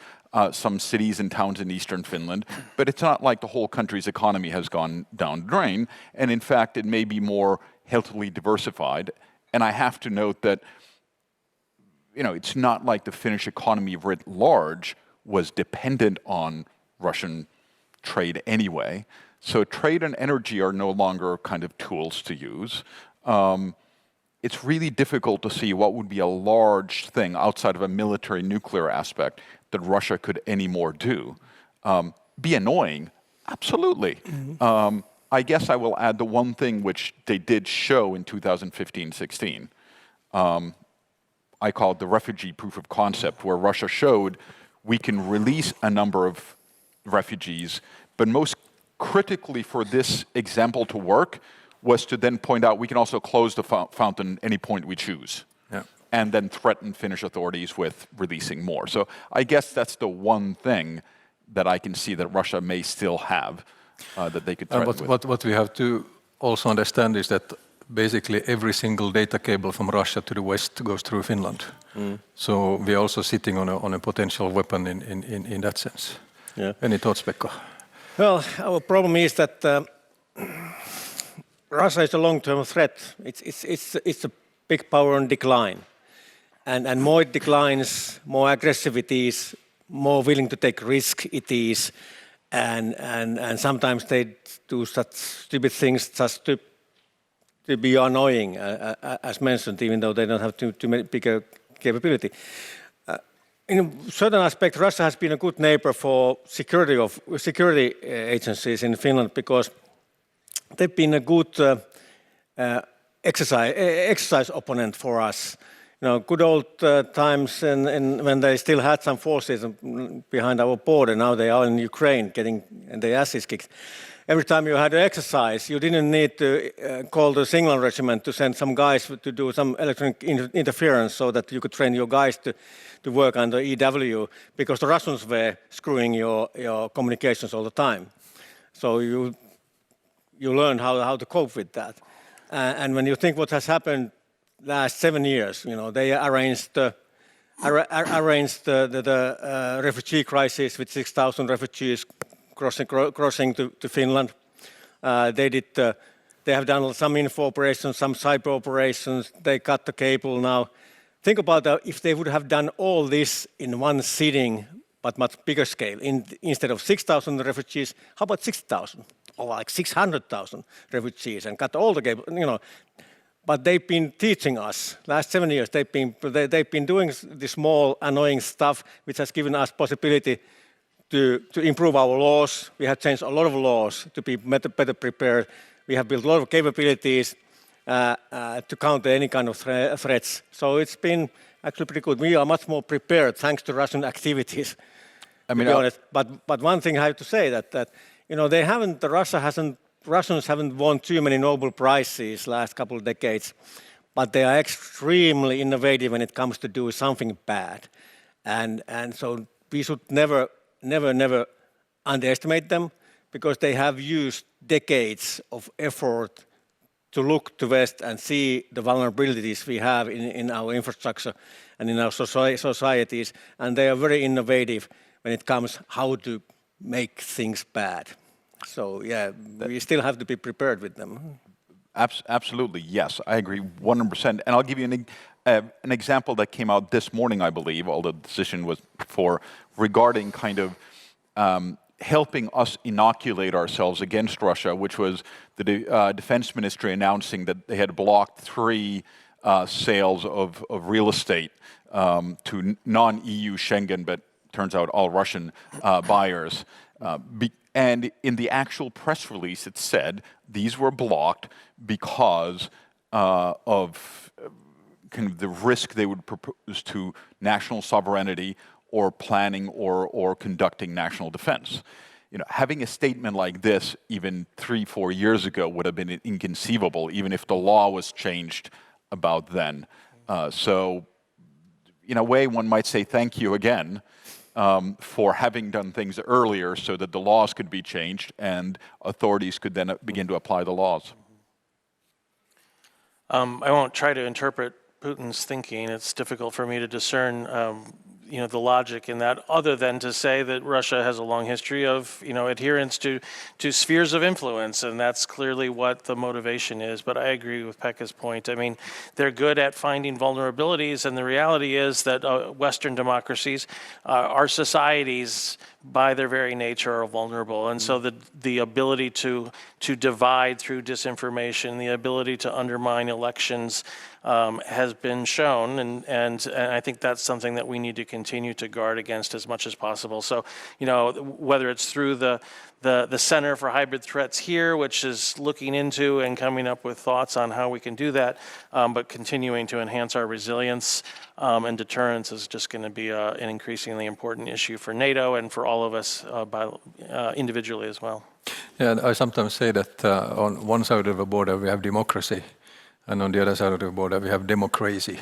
some cities and towns in eastern Finland, but it's not like the whole country's economy has gone down the drain. And in fact, it may be more healthily diversified. And I have to note that, you know, it's not like the Finnish economy writ large was dependent on Russian trade anyway. So trade and energy are no longer kind of tools to use. It's really difficult to see what would be a large thing outside of a military nuclear aspect that Russia could anymore do. Be annoying? Absolutely. Mm-hmm. I guess I will add the one thing which they did show in 2015-16. I call it the refugee proof of concept, where Russia showed we can release a number of refugees, but most critically for this example to work was to then point out we can also close the fountain any point we choose. Yeah. And then threaten Finnish authorities with releasing more. So I guess that's the one thing that I can see that Russia may still have that they could threaten with. What we have to also understand is that basically every single data cable from Russia to the west goes through Finland. Mm. So we are also sitting on a potential weapon in that sense. Yeah. Any thoughts, Pekka? Well, our problem is that Russia is a long-term threat. It's a big power on decline. And more it declines, more aggressive it is, more willing to take risk it is. And sometimes they do such stupid things just to be annoying, as mentioned, even though they don't have too many bigger capability. In a certain aspect, Russia has been a good neighbor for security agencies in Finland because they've been a good exercise opponent for us. You know, good old times when they still had some forces behind our border. Now they are in Ukraine getting their asses kicked. Every time you had an exercise, you didn't need to call the signal regiment to send some guys to do some electronic interference so that you could train your guys to work under EW, because the Russians were screwing your communications all the time. So you learn how to cope with that. And when you think what has happened last 7 years, you know, they arranged the refugee crisis with 6,000 refugees crossing to Finland. They have done some info operations, some cyber operations. They cut the cable now. Think about if they would have done all this in one sitting, but much bigger scale. Instead of 6,000 refugees, how about 6,000 or like 600,000 refugees and cut all the cable? You know, but they've been teaching us last 7 years. They've been doing this small annoying stuff, which has given us possibility to improve our laws. We have changed a lot of laws to be better prepared. We have built a lot of capabilities to counter any kind of threats. So it's been actually pretty good. We are much more prepared thanks to Russian activities, to be honest. But one thing I have to say that you know, Russians haven't won too many Nobel Prizes last couple of decades, but they are extremely innovative when it comes to do something bad. And so we should never underestimate them, because they have used decades of effort to look to West and see the vulnerabilities we have in our infrastructure and in our societies. And they are very innovative when it comes how to make things bad. So yeah, we still have to be prepared with them. Absolutely, yes, I agree 100%. And I'll give you an example that came out this morning, I believe, although the decision was before, regarding kind of helping us inoculate ourselves against Russia, which was the defense ministry announcing that they had blocked 3 sales of real estate to non-EU Schengen, but turns out all Russian buyers. And in the actual press release, it said these were blocked because of kind of the risk they would propose to national sovereignty or planning or conducting national defense. Having a statement like this even 3-4 years ago would have been inconceivable, even if the law was changed about then. So, in a way, one might say thank you again for having done things earlier so that the laws could be changed and authorities could then begin to apply the laws. I won't try to interpret Putin's thinking. It's difficult for me to discern the logic in that, other than to say that Russia has a long history of adherence to spheres of influence, and that's clearly what the motivation is. But I agree with Pekka's point. I mean, they're good at finding vulnerabilities, and the reality is that Western democracies, our societies, by their very nature, are vulnerable, and so the ability to divide through disinformation, the ability to undermine elections, has been shown, and I think that's something that we need to continue to guard against as much as possible. So, whether it's through the Center for Hybrid Threats here, which is looking into and coming up with thoughts on how we can do that, but continuing to enhance our resilience and deterrence is just going to be an increasingly important issue for NATO and for all of us individually as well. Yeah, I sometimes say that on one side of the border we have democracy, and on the other side of the border we have democracy.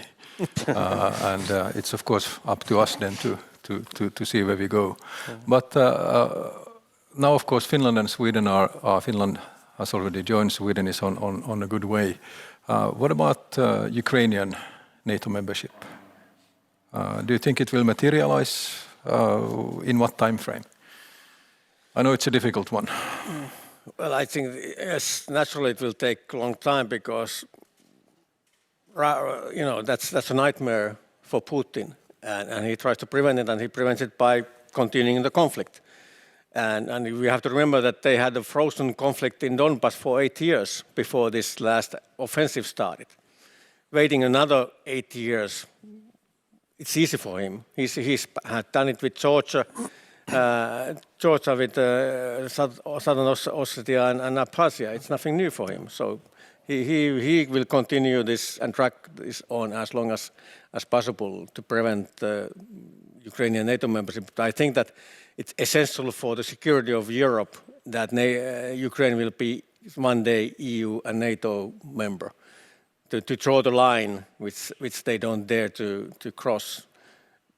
And it's of course up to us then to see where we go. But now of course Finland and Sweden Finland has already joined, Sweden is on a good way. What about Ukrainian NATO membership? Do you think it will materialize? In what time frame? I know it's a difficult one. Well, I think yes, naturally it will take a long time because that's a nightmare for Putin, and he tries to prevent it, and he prevents it by continuing the conflict. And we have to remember that they had a frozen conflict in Donbass for 8 years before this last offensive started. Waiting another 8 years, it's easy for him. He's had done it with Georgia with Southern Ossetia and Abkhazia. It's nothing new for him. So he will continue this and track this on as long as possible to prevent Ukrainian NATO membership. But I think that it's essential for the security of Europe that Ukraine will be one day EU and NATO member. To draw the line which they don't dare to cross.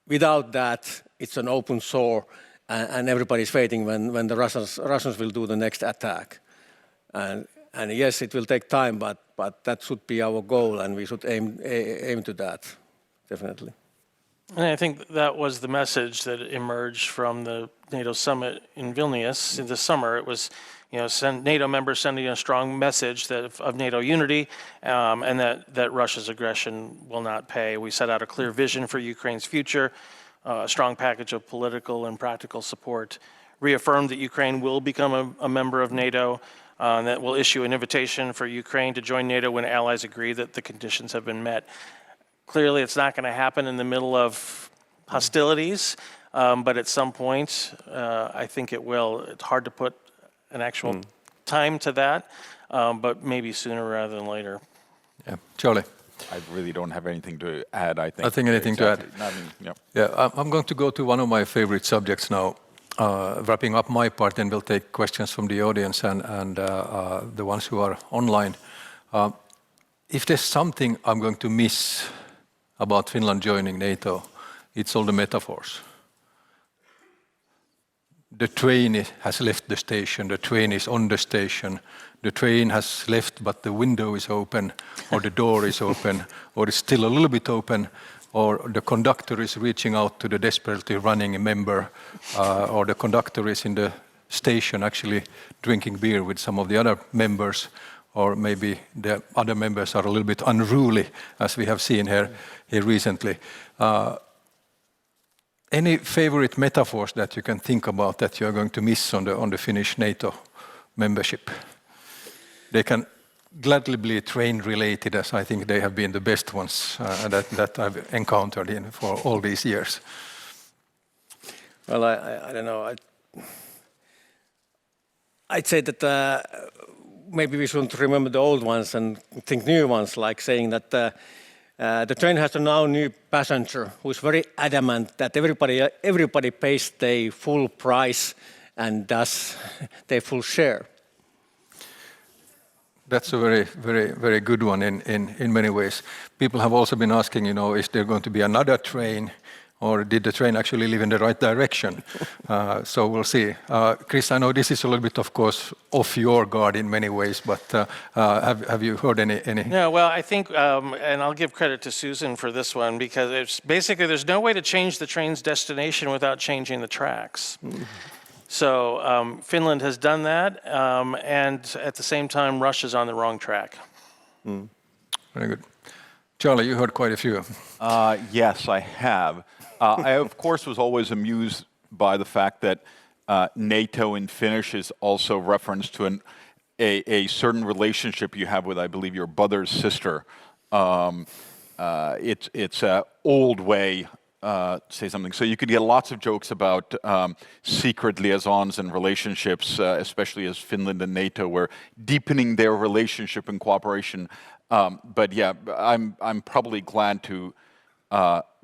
Without that, it's an open sore, and everybody's waiting when the Russians will do the next attack. And yes, it will take time, but that should be our goal, and we should aim to that, definitely. And I think that was the message that emerged from the NATO summit in Vilnius in the summer. It was, NATO members sending a strong message of NATO unity, and that Russia's aggression will not pay. We set out a clear vision for Ukraine's future, a strong package of political and practical support, reaffirmed that Ukraine will become a member of NATO, that will issue an invitation for Ukraine to join NATO when allies agree that the conditions have been met. Clearly, it's not going to happen in the middle of hostilities, but at some point, I think it will. It's hard to put an actual time to that, but maybe sooner rather than later. Yeah, Charlie. I really don't have anything to add, I think. I think anything to add? Yeah, I'm going to go to one of my favorite subjects now, wrapping up my part, and we'll take questions from the audience and the ones who are online. If there's something I'm going to miss about Finland joining NATO, it's all the metaphors. The train has left the station, the train is on the station, the train has left but the window is open, or the door is open, or it's still a little bit open, or the conductor is reaching out to the desperately running member, or the conductor is in the station actually drinking beer with some of the other members, or maybe the other members are a little bit unruly, as we have seen here recently. Any favorite metaphors that you can think about that you're going to miss on the Finnish NATO membership? They can gladly be train-related, as I think they have been the best ones that I've encountered for all these years. Well, I don't know. I'd say that maybe we shouldn't remember the old ones and think new ones, like saying that the train has a now new passenger who's very adamant that everybody pays their full price and does their full share. That's a very, very, very good one in many ways. People have also been asking, is there going to be another train, or did the train actually live in the right direction? So we'll see. Chris, I know this is a little bit, of course, off your guard in many ways, but have you heard any? No, well, I think, and I'll give credit to Susan for this one, because it's basically there's no way to change the train's destination without changing the tracks. So Finland has done that, and at the same time, Russia's on the wrong track. Very good. Charlie, you heard quite a few. Yes, I have. I, of course, was always amused by the fact that NATO in Finnish is also referenced to a certain relationship you have with, I believe, your brother's sister. It's an old way to say something. So you could get lots of jokes about secret liaisons and relationships, especially as Finland and NATO were deepening their relationship and cooperation. But yeah, I'm probably glad to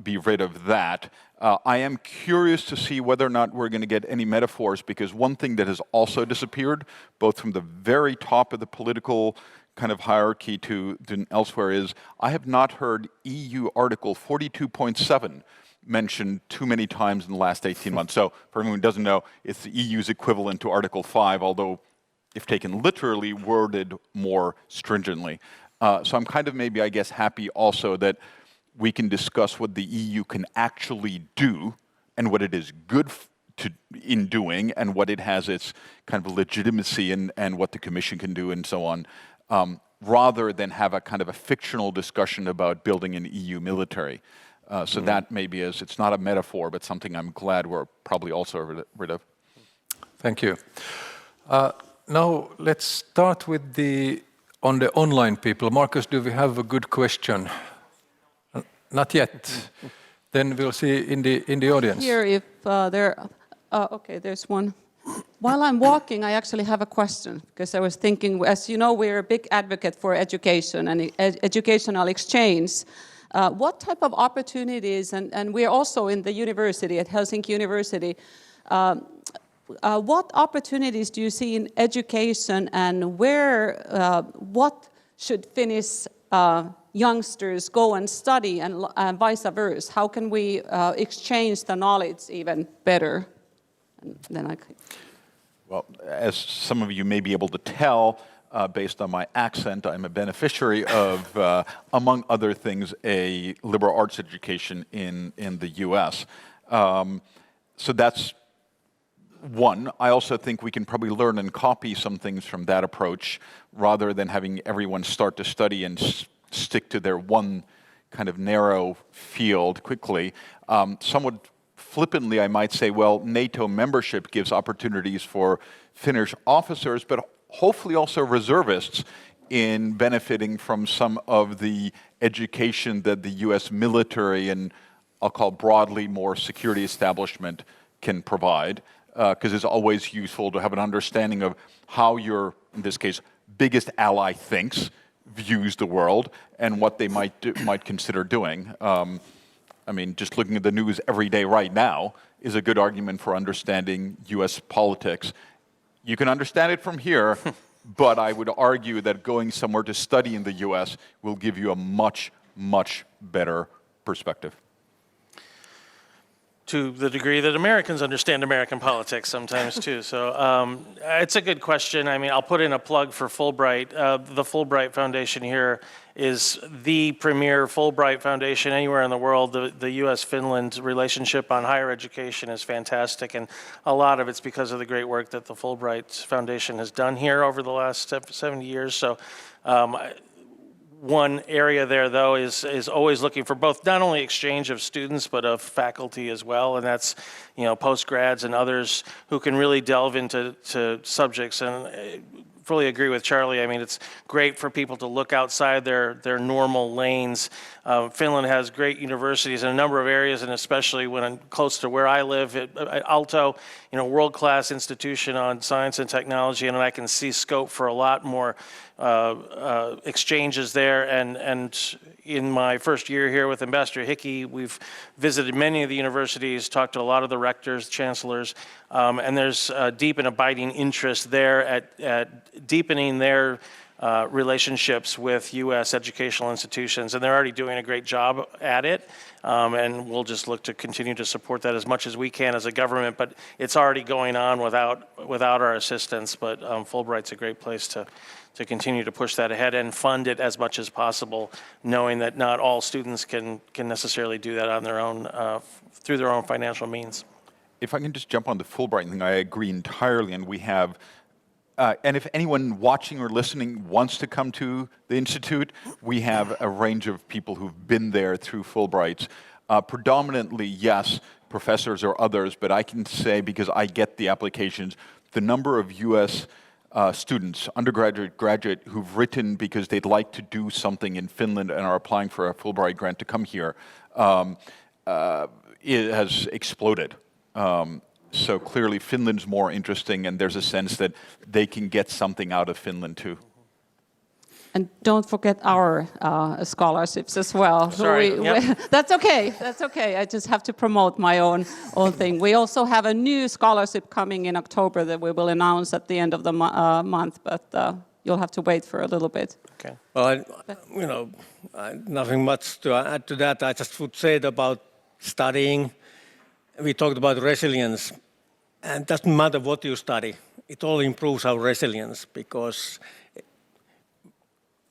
be rid of that. I am curious to see whether or not we're going to get any metaphors, because one thing that has also disappeared, both from the very top of the political kind of hierarchy to elsewhere, is I have not heard EU Article 42.7 mentioned too many times in the last 18 months. So for anyone who doesn't know, it's the EU's equivalent to Article 5, although if taken literally, worded more stringently. So I'm kind of maybe, I guess, happy also that we can discuss what the EU can actually do and what it is good in doing and what it has its kind of legitimacy and what the Commission can do and so on, rather than have a kind of a fictional discussion about building an EU military. So that maybe is, it's not a metaphor, but something I'm glad we're probably also rid of. Thank you. Now let's start with on the online people. Marcus, do we have a good question? Not yet. Then we'll see in the audience. Here, if okay, there's one. While I'm walking, I actually have a question, because I was thinking, as you know, we're a big advocate for education and educational exchange. What type of opportunities, and we're also in the university, at Helsinki University, what opportunities do you see in education, and what should Finnish youngsters go and study, and vice versa? How can we exchange the knowledge even better? And then Well, as some of you may be able to tell, based on my accent, I'm a beneficiary of, among other things, a liberal arts education in the US. So that's one. I also think we can probably learn and copy some things from that approach, rather than having everyone start to study and stick to their one kind of narrow field quickly. Somewhat flippantly, I might say, well, NATO membership gives opportunities for Finnish officers, but hopefully also reservists, in benefiting from some of the education that the US military and I'll call broadly more security establishment can provide, because it's always useful to have an understanding of how your, in this case, biggest ally thinks, views the world, and what they might consider doing. I mean, just looking at the news every day right now is a good argument for understanding US politics. You can understand it from here, but I would argue that going somewhere to study in the US will give you a much, much better perspective. to the degree that Americans understand American politics sometimes too. So it's a good question. I mean, I'll put in a plug for Fulbright. The Fulbright Foundation here is the premier Fulbright Foundation anywhere in the world. The U.S.-Finland relationship on higher education is fantastic, and a lot of it's because of the great work that the Fulbright Foundation has done here over the last 70 years. So one area there, though, is always looking for both not only exchange of students but of faculty as well, and that's postgrads and others who can really delve into subjects. And fully agree with Charlie. I mean, it's great for people to look outside their normal lanes. Finland has great universities in a number of areas, and especially when I'm close to where I live at Aalto, world-class institution on science and technology, and I can see scope for a lot more exchanges there. And in my first year here with Ambassador Hickey, we've visited many of the universities, talked to a lot of the rectors, chancellors, and there's a deep and abiding interest there at deepening their relationships with U.S. educational institutions, and they're already doing a great job at it, and we'll just look to continue to support that as much as we can as a government, but it's already going on without our assistance. But Fulbright's a great place to continue to push that ahead and fund it as much as possible, knowing that not all students can necessarily do that on their own, through their own financial means. If I can just jump on the Fulbright thing, I agree entirely, and we have and if anyone watching or listening wants to come to the Institute, we have a range of people who've been there through Fulbrights. Predominantly, yes, professors or others, but I can say, because I get the applications, the number of US students, undergraduate, graduate, who've written because they'd like to do something in Finland and are applying for a Fulbright grant to come here, it has exploded. So clearly Finland's more interesting, and there's a sense that they can get something out of Finland too. And don't forget our scholarships as well. Sorry. That's okay. That's okay. I just have to promote my own thing. We also have a new scholarship coming in October that we will announce at the end of the month, but you'll have to wait for a little bit. Okay. Well, nothing much to add to that. I just would say about studying. We talked about resilience, and it doesn't matter what you study. It all improves our resilience, because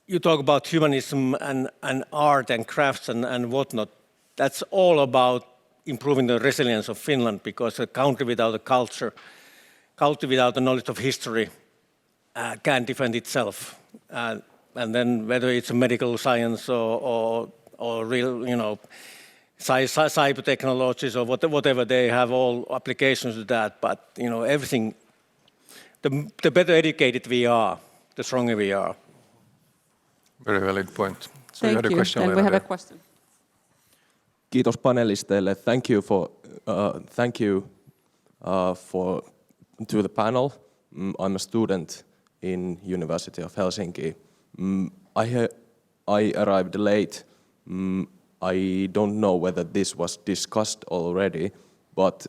you talk about humanism and art and crafts and whatnot. That's all about improving the resilience of Finland, because a country without a culture, country without a knowledge of history, can't defend itself. And then whether it's medical science or real, cyber technologies or whatever, they have all applications to that. But everything, the better educated we are, the stronger we are. Very valid point. So Thank you. And we have a question. Kiitos panelisteille. Thank you to the panel. I'm a student in University of Helsinki. I arrived late. I don't know whether this was discussed already, but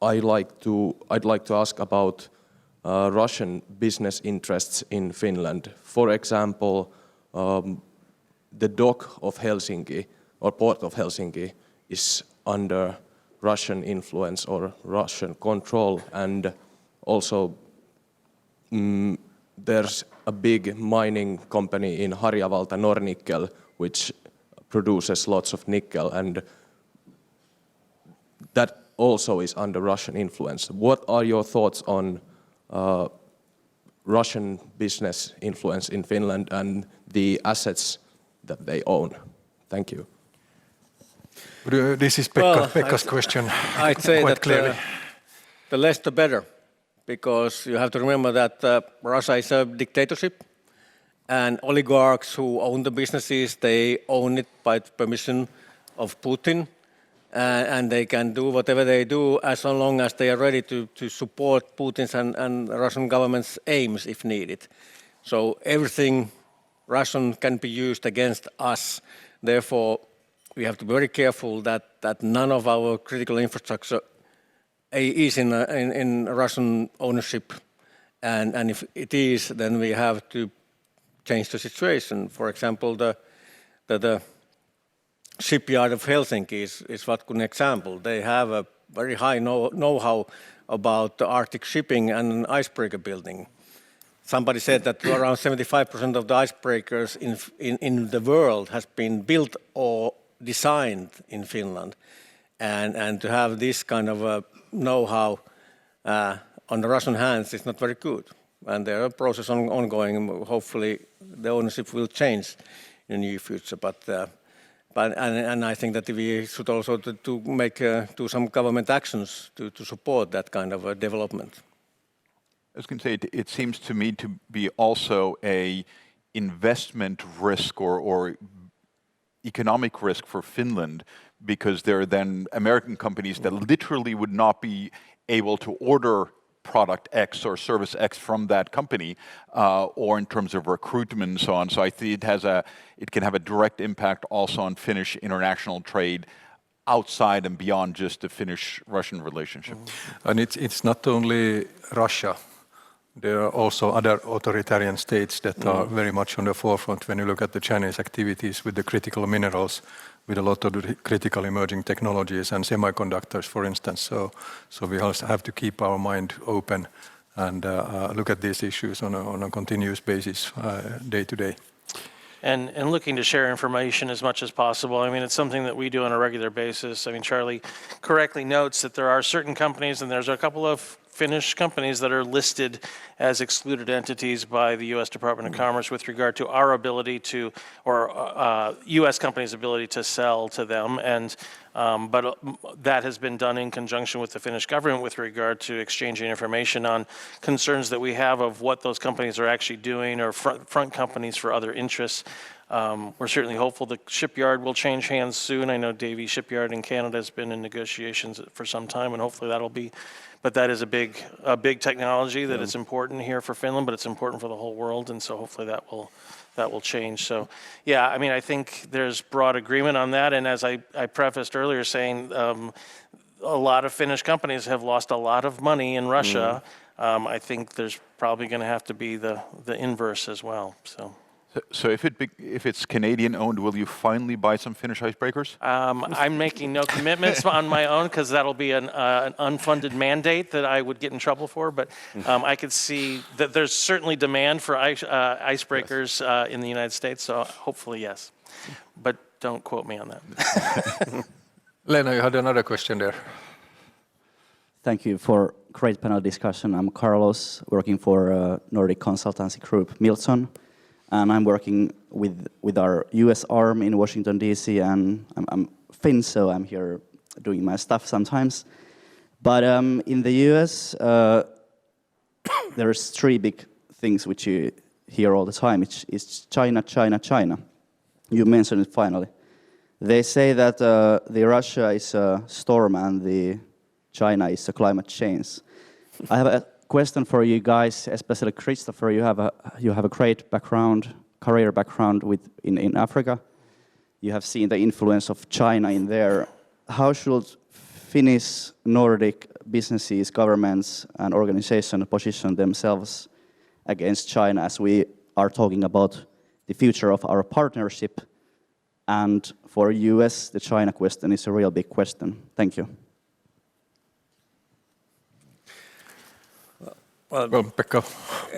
I'd like to ask about Russian business interests in Finland. For example, the dock of Helsinki or port of Helsinki is under Russian influence or Russian control, and also there's a big mining company in Harjavalta, Nornickel, which produces lots of nickel, and that also is under Russian influence. What are your thoughts on Russian business influence in Finland and the assets that they own? Thank you. This is Pekka's question. I'd say quite that clearly. The less the better, because you have to remember that Russia is a dictatorship, and oligarchs who own the businesses, they own it by permission of Putin, and they can do whatever they do as long as they are ready to support Putin's and Russian government's aims if needed. So everything Russian can be used against us. Therefore, we have to be very careful that none of our critical infrastructure is in Russian ownership, and if it is, then we have to change the situation. For example, the shipyard of Helsinki is what an example. They have a very high know-how about the Arctic shipping and icebreaker building. Somebody said that around 75% of the icebreakers in the world has been built or designed in Finland. And to have this kind of know-how on the Russian hands is not very good. And there are processes ongoing. Hopefully the ownership will change in the near future. And I think that we should also do some government actions to support that kind of development. I was going to say, it seems to me to be also a investment risk or economic risk for Finland, because there are then American companies that literally would not be able to order product X or service X from that company, or in terms of recruitment and so on. So I think it can have a direct impact also on Finnish international trade outside and beyond just the Finnish-Russian relationship. And it's not only Russia. There are also other authoritarian states that are very much on the forefront when you look at the Chinese activities with the critical minerals, with a lot of the critical emerging technologies and semiconductors, for instance. So we also have to keep our mind open and look at these issues on a continuous basis, day to day. And looking to share information as much as possible. I mean, it's something that we do on a regular basis. I mean, Charlie correctly notes that there are certain companies, and there's a couple of Finnish companies that are listed as excluded entities by the U.S. Department of Commerce with regard to our ability to, or U.S. companies' ability to sell to them. And but that has been done in conjunction with the Finnish government with regard to exchanging information on concerns that we have of what those companies are actually doing, or front companies for other interests. We're certainly hopeful the shipyard will change hands soon. I know Davie Shipyard in Canada has been in negotiations for some time, and hopefully that'll be. But that is a big technology that is important here for Finland, but it's important for the whole world, and so hopefully that will change. So, yeah, I mean, I think there's broad agreement on that, and as I prefaced earlier, saying a lot of Finnish companies have lost a lot of money in Russia. I think there's probably going to have to be the inverse as well. So if it's Canadian owned, will you finally buy some Finnish icebreakers? I'm making no commitments on my own, because that'll be an unfunded mandate that I would get in trouble for. But I could see that there's certainly demand for icebreakers in the United States. So hopefully, yes. But don't quote me on that. Lena, you had another question there. Thank you for great panel discussion. I'm Carlos, working for Nordic consultancy group Milton. And I'm working with our US arm in Washington, D.C., and I'm Finn, so I'm here doing my stuff sometimes. But in the US, there's three big things which you hear all the time. It's China, China, China. You mentioned it finally. They say that the Russia is a storm and the China is a climate change. I have a question for you guys, especially Christopher. You have a great career background in Africa. You have seen the influence of China in there. How should Finnish, Nordic businesses, governments, and organizations position themselves against China, as we are talking about the future of our partnership? And for US, the China question is a real big question. Thank you. Well, Pekka.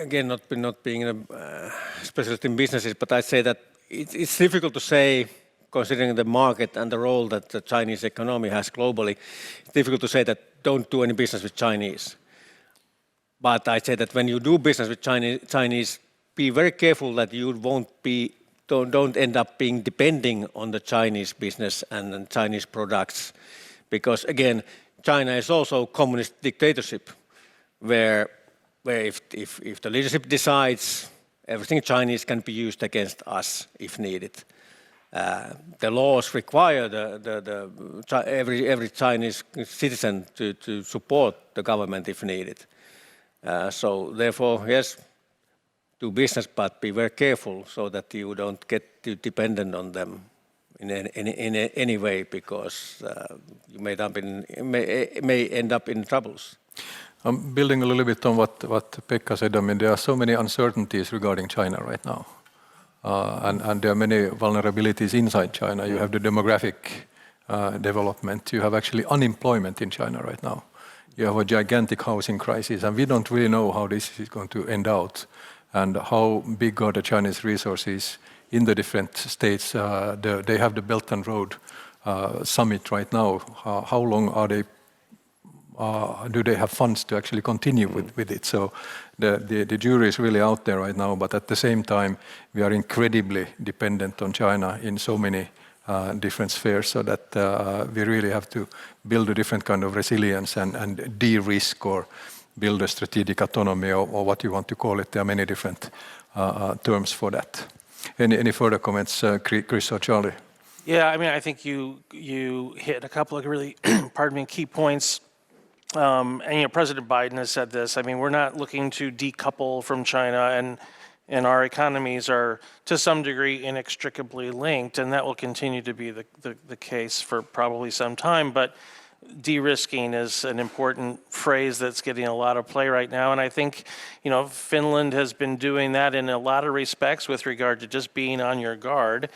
Again, not being a specialist in businesses, but I say that it's difficult to say, considering the market and the role that the Chinese economy has globally, it's difficult to say that don't do any business with Chinese. But I say that when you do business with Chinese, be very careful that you don't end up being depending on the Chinese business and Chinese products, because again, China is also a communist dictatorship, where if the leadership decides, everything Chinese can be used against us if needed. The laws require every Chinese citizen to support the government if needed. So therefore, yes, do business, but be very careful so that you don't get too dependent on them in any way, because you may end up in troubles. I'm building a little bit on what Pekka said. I mean, there are so many uncertainties regarding China right now. and there are many vulnerabilities inside China. You have the demographic development. You have actually unemployment in China right now. You have a gigantic housing crisis, and we don't really know how this is going to end out and how big are the Chinese resources in the different states. They have the Belt and Road Summit right now. How long are they? Do they have funds to actually continue with it? So the jury is really out there right now, but at the same time, we are incredibly dependent on China in so many different spheres, so that we really have to build a different kind of resilience and de-risk or build a strategic autonomy or what you want to call it. There are many different terms for that. Any further comments, Chris or Charlie? Yeah, I mean, I think you hit a couple of really, pardon me, key points. And President Biden has said this. I mean, we're not looking to decouple from China, and our economies are to some degree inextricably linked, and that will continue to be the case for probably some time. But de-risking is an important phrase that's getting a lot of play right now, and I think Finland has been doing that in a lot of respects with regard to just being on your guard.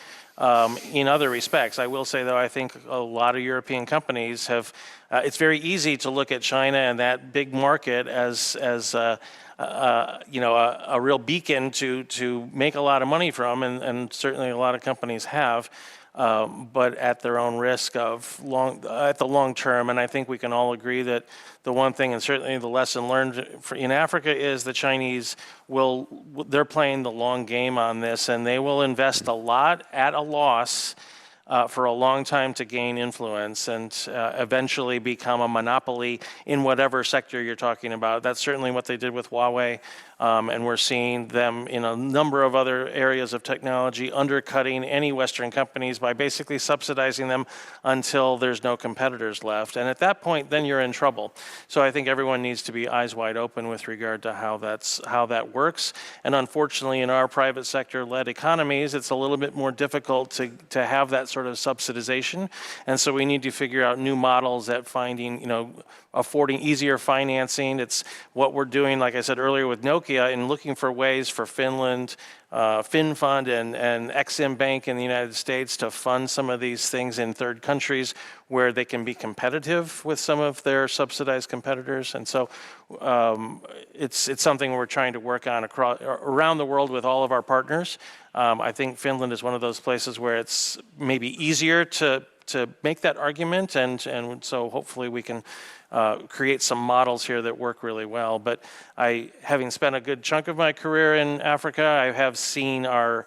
In other respects, I will say though, I think a lot of European companies have. It's very easy to look at China and that big market as a real beacon to make a lot of money from, and certainly a lot of companies have. But at their own risk of at the long term. And I think we can all agree that the one thing, and certainly the lesson learned in Africa, is the Chinese they're playing the long game on this, and they will invest a lot at a loss for a long time to gain influence and eventually become a monopoly in whatever sector you're talking about. That's certainly what they did with Huawei. And we're seeing them in a number of other areas of technology undercutting any Western companies by basically subsidizing them until there's no competitors left. And at that point, then you're in trouble. So I think everyone needs to be eyes wide open with regard to how that works. And unfortunately, in our private sector-led economies, it's a little bit more difficult to have that sort of subsidization. And so we need to figure out new models at finding, affording easier financing. It's what we're doing, like I said earlier, with Nokia, and looking for ways for Finland, FinFund and Exim Bank in the United States to fund some of these things in third countries where they can be competitive with some of their subsidized competitors. And so it's something we're trying to work on around the world with all of our partners. I think Finland is one of those places where it's maybe easier to make that argument, and so hopefully we can create some models here that work really well. But having spent a good chunk of my career in Africa, I have seen our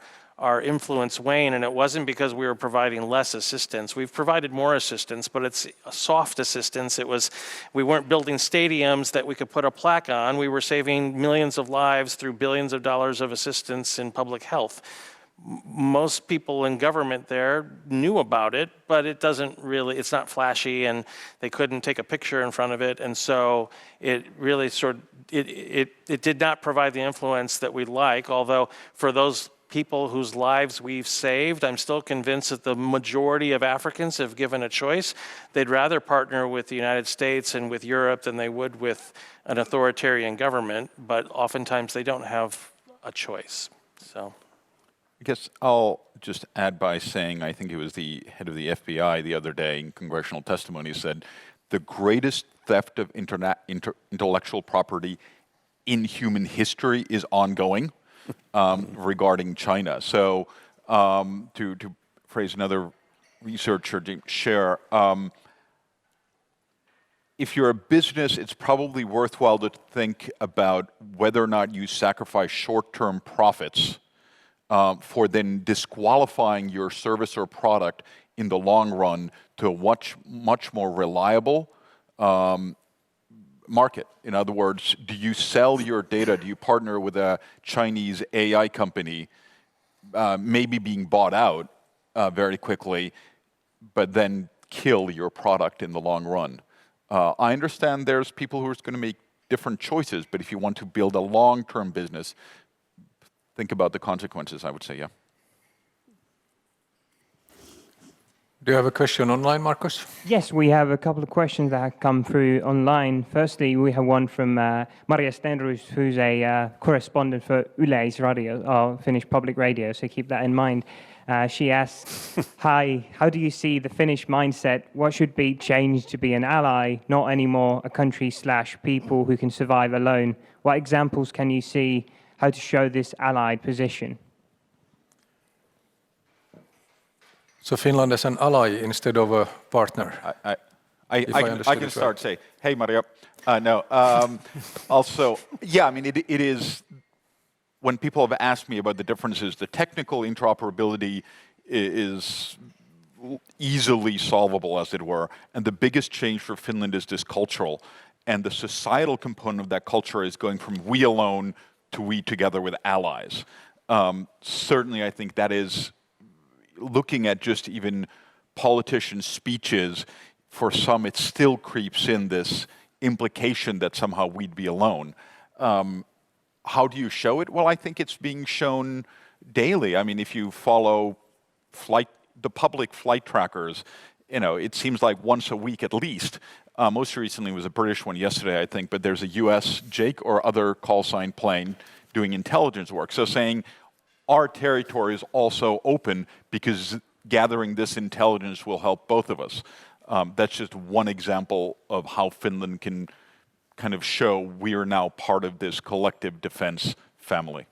influence wane, and it wasn't because we were providing less assistance. We've provided more assistance, but it's a soft assistance. We weren't building stadiums that we could put a plaque on. We were saving millions of lives through billions of dollars of assistance in public health. Most people in government there knew about it, but it's not flashy, and they couldn't take a picture in front of it. And so it really it did not provide the influence that we'd like, although for those people whose lives we've saved, I'm still convinced that the majority of Africans, have given a choice, they'd rather partner with the United States and with Europe than they would with an authoritarian government, but oftentimes they don't have a choice. So I guess I'll just add by saying, I think it was the head of the FBI the other day in congressional testimony said, the greatest theft of intellectual property in human history is ongoing regarding China. So to phrase another researcher to share, if you're a business, it's probably worthwhile to think about whether or not you sacrifice short-term profits for then disqualifying your service or product in the long run to a much more reliable market. In other words, do you sell your data? Do you partner with a Chinese AI company, maybe being bought out very quickly, but then kill your product in the long run? I understand there's people who are going to make different choices, but if you want to build a long-term business, think about the consequences, I would say, yeah. Do you have a question online, Markus? Yes, we have a couple of questions that have come through online. Firstly, we have one from Maria Stenrus, who's a correspondent for Yleisradio, Finnish public radio, so keep that in mind. She asks, hi, how do you see the Finnish mindset? What should be changed to be an ally, not anymore a country/people who can survive alone? What examples can you see how to show this allied position? So Finland as an ally instead of a partner. I can start say, hey Maria. Also, yeah, I mean, it is, when people have asked me about the differences, the technical interoperability is easily solvable, as it were. And the biggest change for Finland is this cultural. And the societal component of that culture is going from we alone to we together with allies. Certainly, I think that is, looking at just even politicians' speeches, for some it still creeps in this implication that somehow we'd be alone. How do you show it? Well, I think it's being shown daily. I mean, if you follow the public flight trackers, you know, it seems like once a week at least. Most recently was a British one yesterday, I think, but there's a US Jake or other call sign plane doing intelligence work. So saying our territory is also open because gathering this intelligence will help both of us. That's just one example of how Finland can kind of show we are now part of this collective defense family.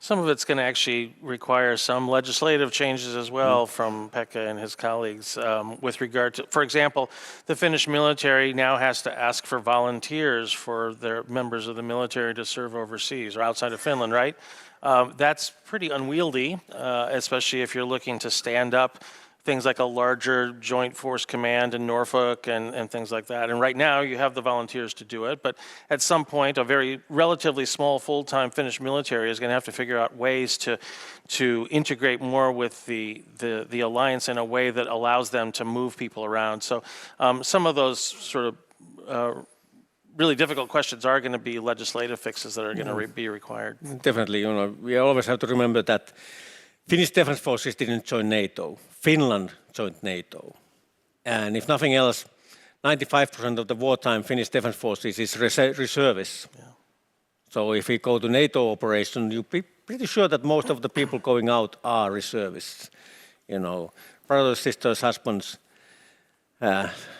Some of it's going to actually require some legislative changes as well from Pekka and his colleagues with regard to, for example, the Finnish military now has to ask for volunteers for their members of the military to serve overseas or outside of Finland, right? That's pretty unwieldy, especially if you're looking to stand up things like a larger joint force command in Norfolk and things like that. And right now you have the volunteers to do it, but at some point a very relatively small full-time Finnish military is going to have to figure out ways to integrate more with the alliance in a way that allows them to move people around. So some of those sort of really difficult questions are going to be legislative fixes that are going to be required. Definitely, you know, we always have to remember that Finnish defense forces didn't join NATO. Finland joined NATO. And if nothing else, 95% of the wartime Finnish defense forces is reservists. Yeah. So if we go to NATO operation, you'll be pretty sure that most of the people going out are reservists. You know, brothers, sisters, husbands,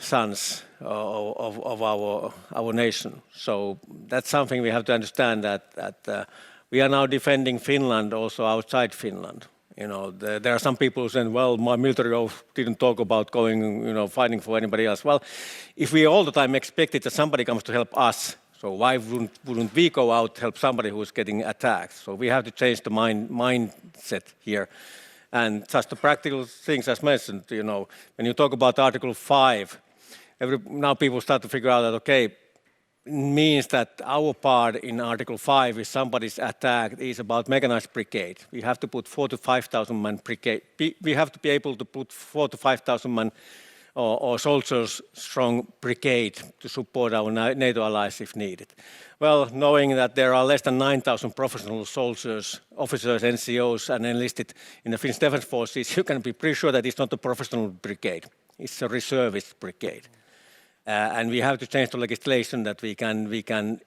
sons of our nation. So that's something we have to understand, that we are now defending Finland also outside Finland. You know, there are some people who say, well, my military oath didn't talk about going, you know, fighting for anybody else. Well, if we all the time expected that somebody comes to help us, so why wouldn't we go out to help somebody who's getting attacked? So we have to change the mindset here. And just the practical things as mentioned, you know, when you talk about Article 5, now people start to figure out that, okay, it means that our part in Article 5, if somebody's attacked, is about mechanized brigade. We have to put 4,000 to 5,000 man brigade. We have to be able to put 4,000 to 5,000 man or soldiers strong brigade to support our NATO allies if needed. Well, knowing that there are less than 9,000 professional soldiers, officers, NCOs, and enlisted in the Finnish Defence Forces, you can be pretty sure that it's not a professional brigade. It's a reservist brigade. And we have to change the legislation that we can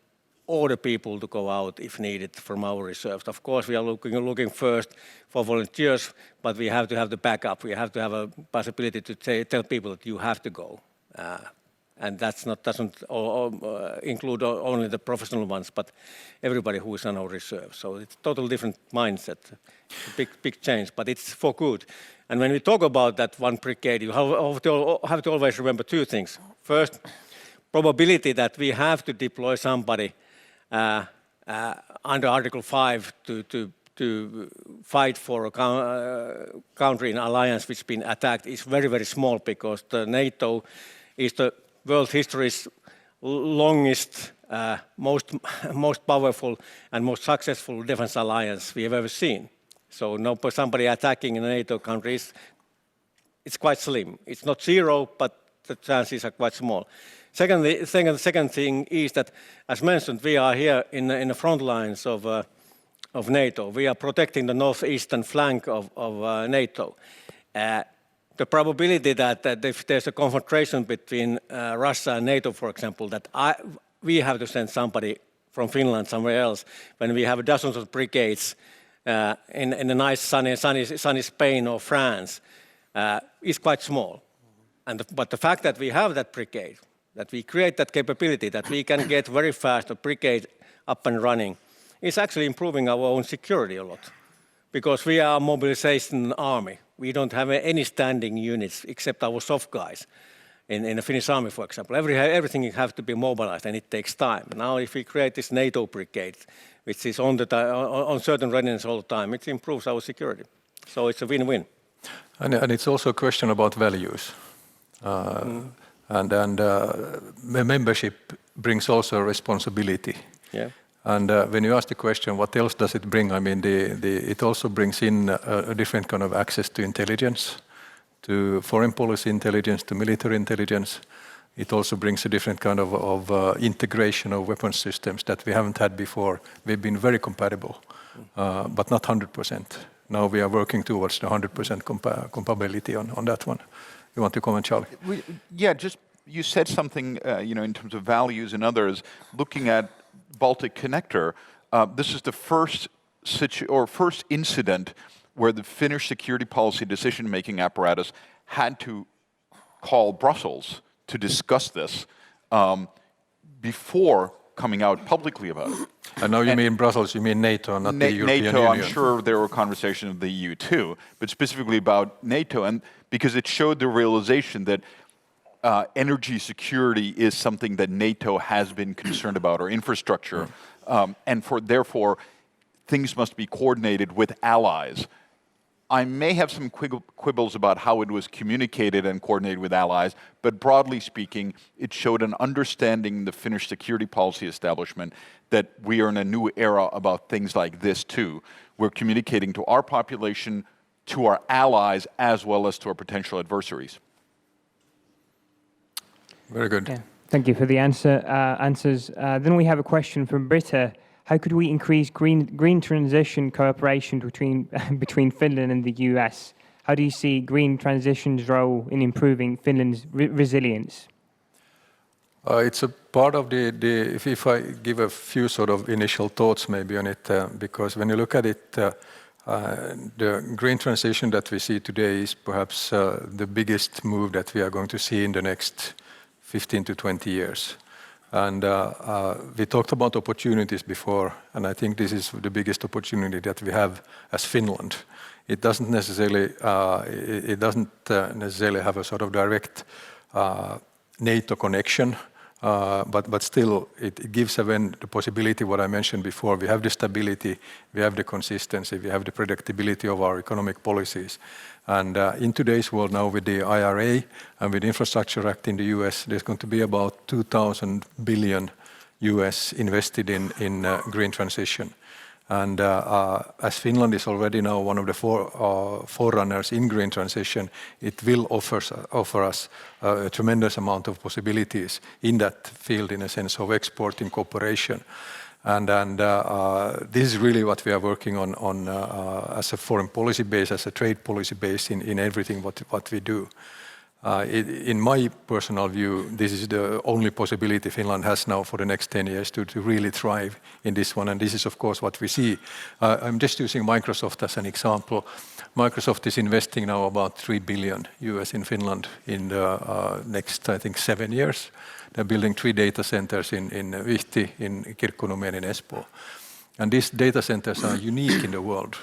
order people to go out if needed from our reserves. Of course, we are looking first for volunteers, but we have to have the backup. We have to have a possibility to tell people that you have to go. And doesn't include only the professional ones, but everybody who is on our reserve. So it's a totally different mindset, big change, but it's for good. And when we talk about that one brigade, you have to always remember two things. First, probability that we have to deploy somebody under Article 5 to fight for a country in alliance which has been attacked is very, very small, because the NATO is the world history's longest, most powerful and most successful defense alliance we have ever seen. So somebody attacking in a NATO country, it's quite slim. It's not zero, but the chances are quite small. Second thing is that, as mentioned, we are here in the front lines of NATO. We are protecting the northeastern flank of NATO. The the probability that if there's a confrontation between Russia and NATO, for example, that we have to send somebody from Finland somewhere else, when we have dozens of brigades in a nice sunny Spain or France, is quite small. But the fact that we have that brigade, that we create that capability, that we can get very fast a brigade up and running, is actually improving our own security a lot. Because we are a mobilization army. We don't have any standing units except our soft guys. In the Finnish army, for example, everything has to be mobilized, and it takes time. Now, if we create this NATO brigade, which is on certain readiness all the time, it improves our security. So it's a win-win. And it's also a question about values. And membership brings also a responsibility. Yeah. And when you ask the question, what else does it bring? I mean, it also brings in a different kind of access to intelligence, to foreign policy intelligence, to military intelligence. It also brings a different kind of integration of weapons systems that we haven't had before. We've been very compatible, but not 100%. Now we are working towards the 100% compatibility on that one. You want to comment, Charlie? Yeah, just you said something, in terms of values and others. Looking at Baltic Connector, this is the first incident where the Finnish security policy decision-making apparatus had to call Brussels to discuss this before coming out publicly about it. And now you mean Brussels, you mean NATO, not the European NATO, Union. I'm sure there were conversations of the EU too, but specifically about NATO, and because it showed the realization that energy security is something that NATO has been concerned about, or infrastructure, and therefore things must be coordinated with allies. I may have some quibbles about how it was communicated and coordinated with allies, but broadly speaking, it showed an understanding in the Finnish security policy establishment that we are in a new era about things like this too. We're communicating to our population, to our allies, as well as to our potential adversaries. Very good. Yeah. Thank you for the answers. Then we have a question from Britta. How could we increase green transition cooperation between Finland and the US? How do you see green transition's role in improving Finland's resilience? It's a part of if I give a few sort of initial thoughts maybe on it, because when you look at it, the green transition that we see today is perhaps the biggest move that we are going to see in the next 15 to 20 years. And we talked about opportunities before, and I think this is the biggest opportunity that we have as Finland. It doesn't necessarily have a sort of direct NATO connection, but still it gives again the possibility, what I mentioned before. We have the stability, we have the consistency, we have the predictability of our economic policies. And in today's world now, with the IRA and with the Infrastructure Act in the US, there's going to be about 2,000 billion US invested in green transition. And as Finland is already now one of the forerunners in green transition, it will offer us a tremendous amount of possibilities in that field, in a sense of exporting cooperation. And this is really what we are working on as a foreign policy base, as a trade policy base in everything what we do. In my personal view, this is the only possibility Finland has now for the next 10 years to really thrive in this one. And this is, of course, what we see. I'm just using Microsoft as an example. Microsoft is investing now about 3 billion US in Finland in the next, I think, 7 years. They're building 3 data centers in Vihti, in Kirkkonummi, and in Espoo. And these data centers are unique in the world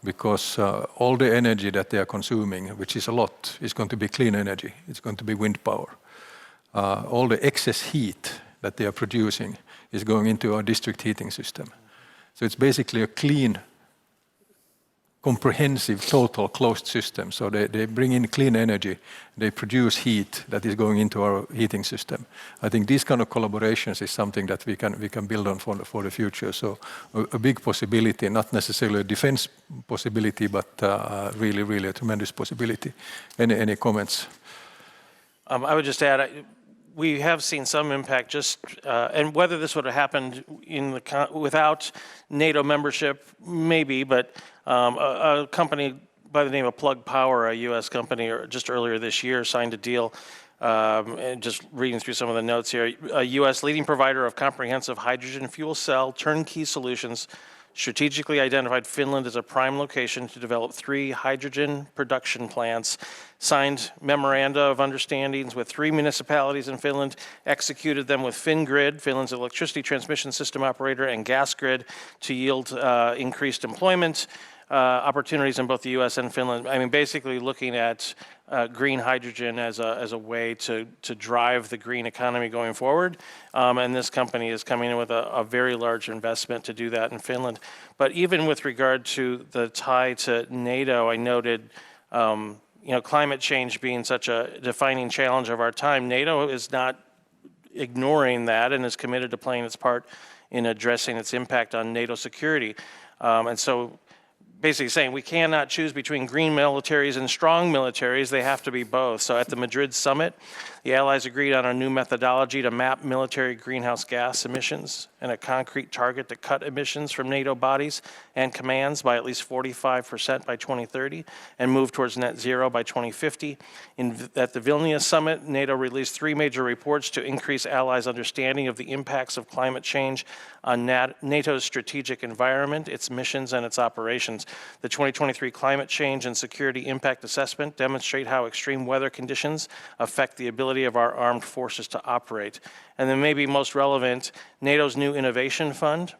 because all the energy that they are consuming, which is a lot, is going to be clean energy. It's going to be wind power. All the excess heat that they are producing is going into our district heating system. So it's basically a clean, comprehensive, total closed system. So they bring in clean energy, they produce heat that is going into our heating system. I think these kind of collaborations is something that we can build on for the future. So a big possibility, not necessarily a defense possibility, but really, really a tremendous possibility. Any comments? I would just add, we have seen some impact and whether this would have happened without NATO membership, maybe, but a company by the name of Plug Power, a U.S. company, just earlier this year signed a deal. And just reading through some of the notes here, a U.S. leading provider of comprehensive hydrogen fuel cell turnkey solutions strategically identified Finland as a prime location to develop 3 hydrogen production plants, signed memoranda of understandings with 3 municipalities in Finland, executed them with Fingrid, Finland's electricity transmission system operator, and Gasgrid to yield increased employment opportunities in both the U.S. and Finland. I mean, basically looking at green hydrogen as a way to drive the green economy going forward. And this company is coming in with a very large investment to do that in Finland. But even with regard to the tie to NATO, I noted, climate change being such a defining challenge of our time. NATO is not ignoring that and is committed to playing its part in addressing its impact on NATO security. And so basically saying we cannot choose between green militaries and strong militaries, they have to be both. So at the Madrid summit, the Allies agreed on a new methodology to map military greenhouse gas emissions and a concrete target to cut emissions from NATO bodies and commands by at least 45% by 2030 and move towards net zero by 2050. At the Vilnius summit, NATO released 3 major reports to increase Allies' understanding of the impacts of climate change on NATO's strategic environment, its missions, and its operations. The 2023 Climate Change and Security Impact Assessment demonstrate how extreme weather conditions affect the ability of our armed forces to operate. And then maybe most relevant, NATO's new Innovation Fund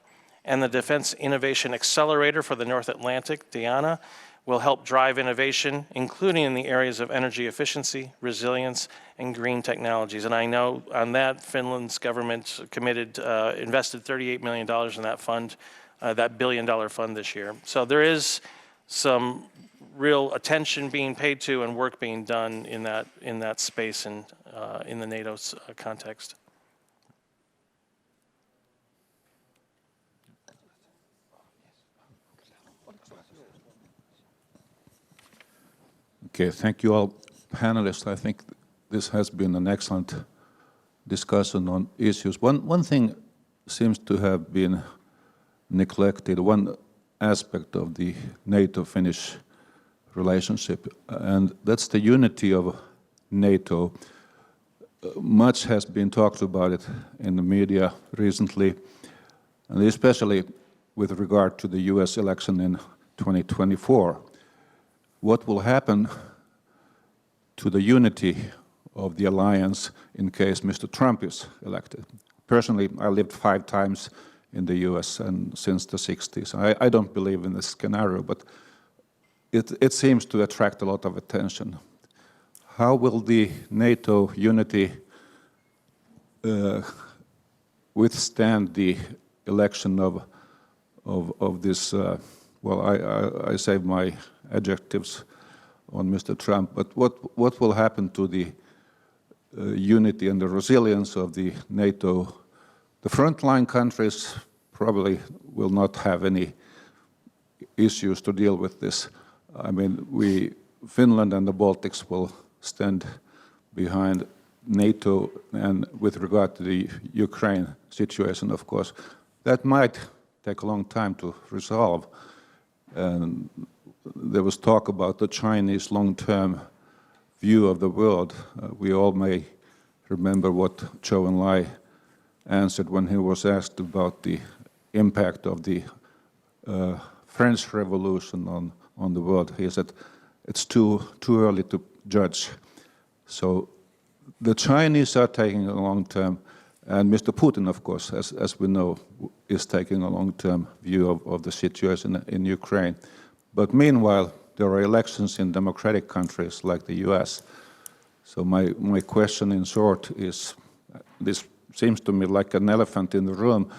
and the Defense Innovation Accelerator for the North Atlantic, DIANA, will help drive innovation, including in the areas of energy efficiency, resilience, and green technologies. And I know on that, Finland's government invested $38 million in that fund, that $1 billion fund this year. So there is some real attention being paid to and work being done in that space and in the NATO context. Okay, thank you all panelists. I think this has been an excellent discussion on issues. One thing seems to have been neglected, one aspect of the NATO-Finnish relationship, and that's the unity of NATO. Much has been talked about it in the media recently, and especially with regard to the US election in 2024. What will happen to the unity of the alliance in case Mr. Trump is elected? Personally, I lived 5 times in the US and since the 60s. I don't believe in this scenario, but it seems to attract a lot of attention. How will the NATO unity withstand the election of this, I save my adjectives on Mr. Trump, but what will happen to the unity and the resilience of the NATO? The frontline countries probably will not have any issues to deal with this. I mean, Finland and the Baltics will stand behind NATO, and with regard to the Ukraine situation, of course, that might take a long time to resolve. And there was talk about the Chinese long-term view of the world. We all may remember what Zhou Enlai answered when he was asked about the impact of the French Revolution on the world. He said, it's too early to judge. So the Chinese are taking a long-term, and Mr. Putin, of course, as we know, is taking a long-term view of the situation in Ukraine. But meanwhile, there are elections in democratic countries like the US. So my question in short is, this seems to me like an elephant in the room.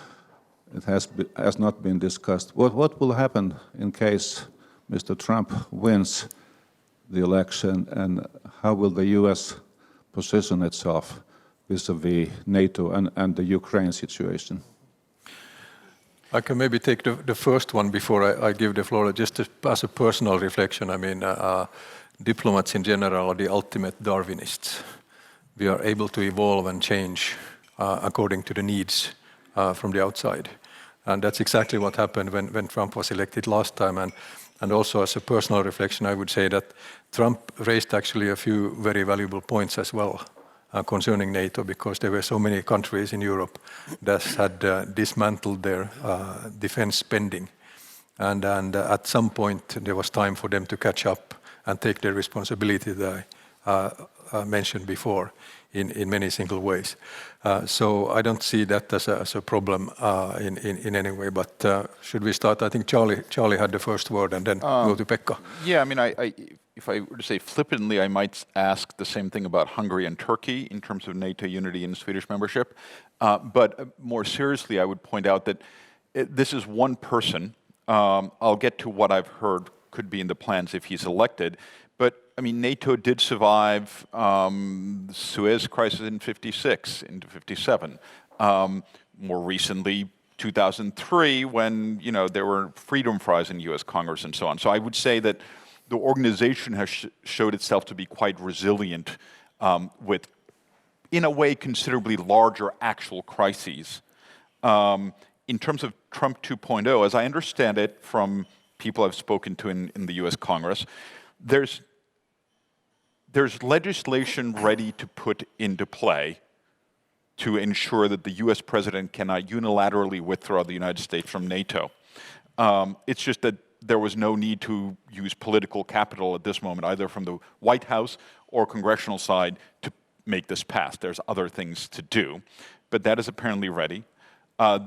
It has not been discussed. What will happen in case Mr. Trump wins the election, and how will the US position itself vis-a-vis NATO and the Ukraine situation? I can maybe take the first one before I give the floor, just as a personal reflection. I mean, diplomats in general are the ultimate Darwinists. We are able to evolve and change according to the needs from the outside. And that's exactly what happened when Trump was elected last time. And also as a personal reflection, I would say that Trump raised actually a few very valuable points as well concerning NATO, because there were so many countries in Europe that had dismantled their defense spending. And at some point, there was time for them to catch up and take their responsibility that I mentioned before in many single ways. So I don't see that as a problem in any way. But should we start? I think Charlie had the first word, and then go to Pekka. Yeah, I mean, if I were to say flippantly, I might ask the same thing about Hungary and Turkey in terms of NATO unity and Swedish membership. But more seriously, I would point out that this is one person. I'll get to what I've heard could be in the plans if he's elected. But, I mean, NATO did survive the Suez crisis in 56, into 57. More recently, 2003, when, you know, there were freedom fries in U.S. Congress and so on. So I would say that the organization has showed itself to be quite resilient with, in a way, considerably larger actual crises. In terms of Trump 2.0, as I understand it from people I've spoken to in the US Congress, there's legislation ready to put into play to ensure that the US president cannot unilaterally withdraw the United States from NATO. It's just that there was no need to use political capital at this moment, either from the White House or congressional side, to make this pass. There's other things to do, but that is apparently ready.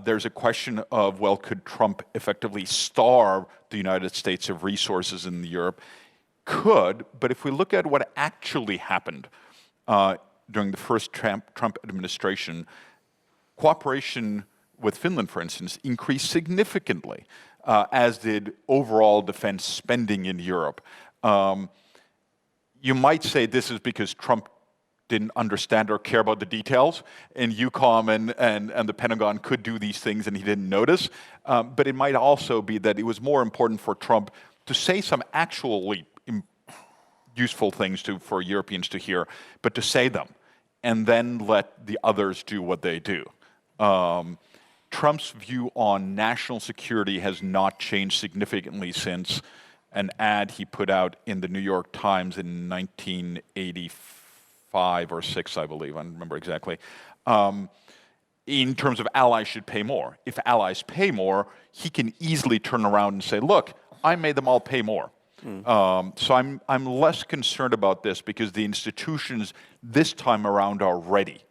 There's a question of, well, could Trump effectively starve the United States of resources in Europe? Could, but if we look at what actually happened during the first Trump administration, cooperation with Finland, for instance, increased significantly, as did overall defense spending in Europe. You might say this is because Trump didn't understand or care about the details, and EUCOM and the Pentagon could do these things and he didn't notice. But it might also be that it was more important for Trump to say some actually useful things for Europeans to hear, but to say them, and then let the others do what they do. Trump's view on national security has not changed significantly since an ad he put out in the New York Times in 1985 or 6, I believe, I don't remember exactly, in terms of allies should pay more. If allies pay more, he can easily turn around and say, look, I made them all pay more. So I'm less concerned about this because the institutions this time around are ready.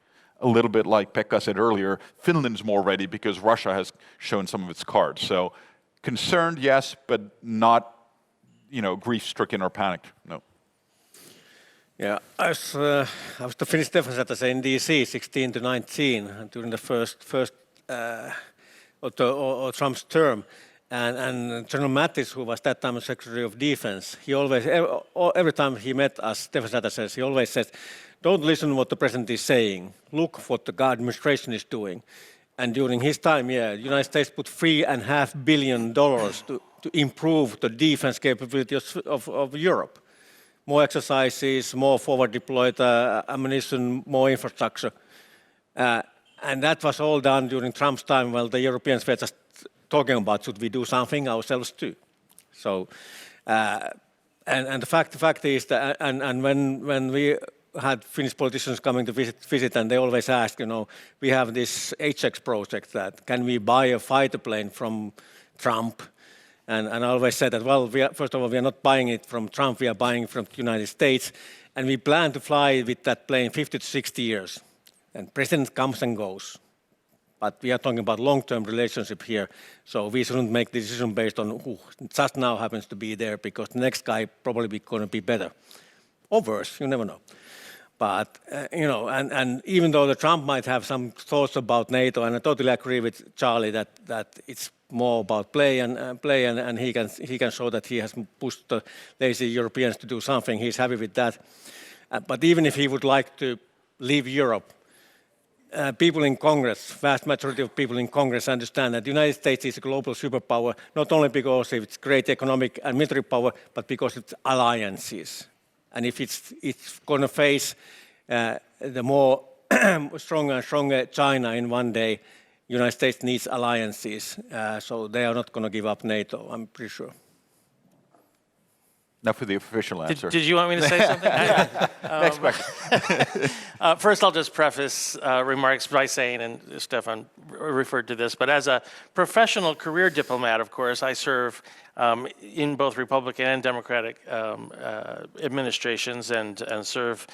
A little bit like Pekka said earlier, Finland's more ready because Russia has shown some of its cards. So concerned, yes, but not, grief-stricken or panicked, no. Yeah, I was the Finnish defense secretary in DC 16 to 19 during the first or Trump's term. And General Mattis, who was that time Secretary of Defense, he always, every time he met us defense secretaries, he always said, don't listen to what the president is saying. Look what the administration is doing. And during his time, the United States put $3.5 billion to improve the defense capabilities of Europe. More exercises, more forward deployed ammunition, more infrastructure. And that was all done during Trump's time while the Europeans were just talking about should we do something ourselves too. So, and the fact is that, and when we had Finnish politicians coming to visit and they always ask, we have this HX project that can we buy a fighter plane from Trump? And I always said that, well, first of all, we are not buying it from Trump, we are buying it from the United States. And we plan to fly with that plane 50 to 60 years. And president comes and goes. But we are talking about long-term relationship here. So we shouldn't make the decision based on who just now happens to be there because the next guy probably going to be better. Or worse, you never know. But, and even though the Trump might have some thoughts about NATO, and I totally agree with Charlie that it's more about play and he can show that he has pushed the lazy Europeans to do something. He's happy with that. But even if he would like to leave Europe, people in Congress, vast majority of people in Congress understand that the United States is a global superpower, not only because of its great economic and military power, but because of its alliances. And if it's going to face the more stronger and stronger China in one day, the United States needs alliances. So they are not going to give up NATO, I'm pretty sure. Now for the official answer. Did you want me to say something? Next question. First, I'll just preface remarks by saying, and Stefan referred to this, but as a professional career diplomat, of course, I serve in both Republican and Democratic administrations and serve,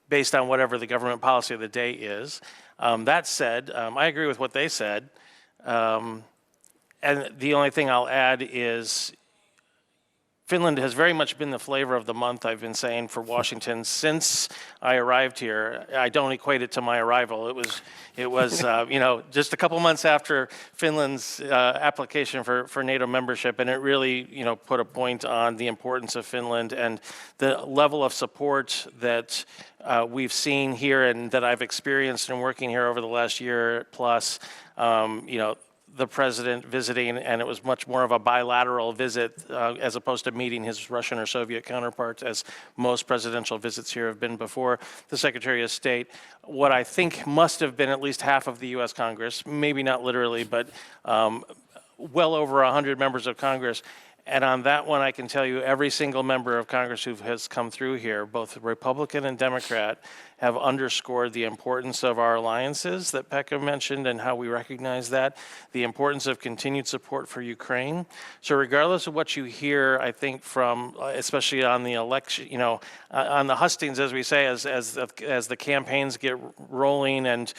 based on whatever the government policy of the day is. That said, I agree with what they said. And the only thing I'll add is Finland has very much been the flavor of the month, I've been saying, for Washington since I arrived here. I don't equate it to my arrival. It was just a couple months after Finland's application for NATO membership, and it really, put a point on the importance of Finland and the level of support that we've seen here and that I've experienced in working here over the last year plus. The president visiting, and it was much more of a bilateral visit as opposed to meeting his Russian or Soviet counterparts, as most presidential visits here have been before. The Secretary of State, what I think must have been at least half of the U.S. Congress, maybe not literally, but well over 100 members of Congress. And on that one, I can tell you every single member of Congress who has come through here, both Republican and Democrat, have underscored the importance of our alliances that Pekka mentioned and how we recognize that, the importance of continued support for Ukraine. So regardless of what you hear, I think from, especially on the election, on the hustings, as we say, as the campaigns get rolling and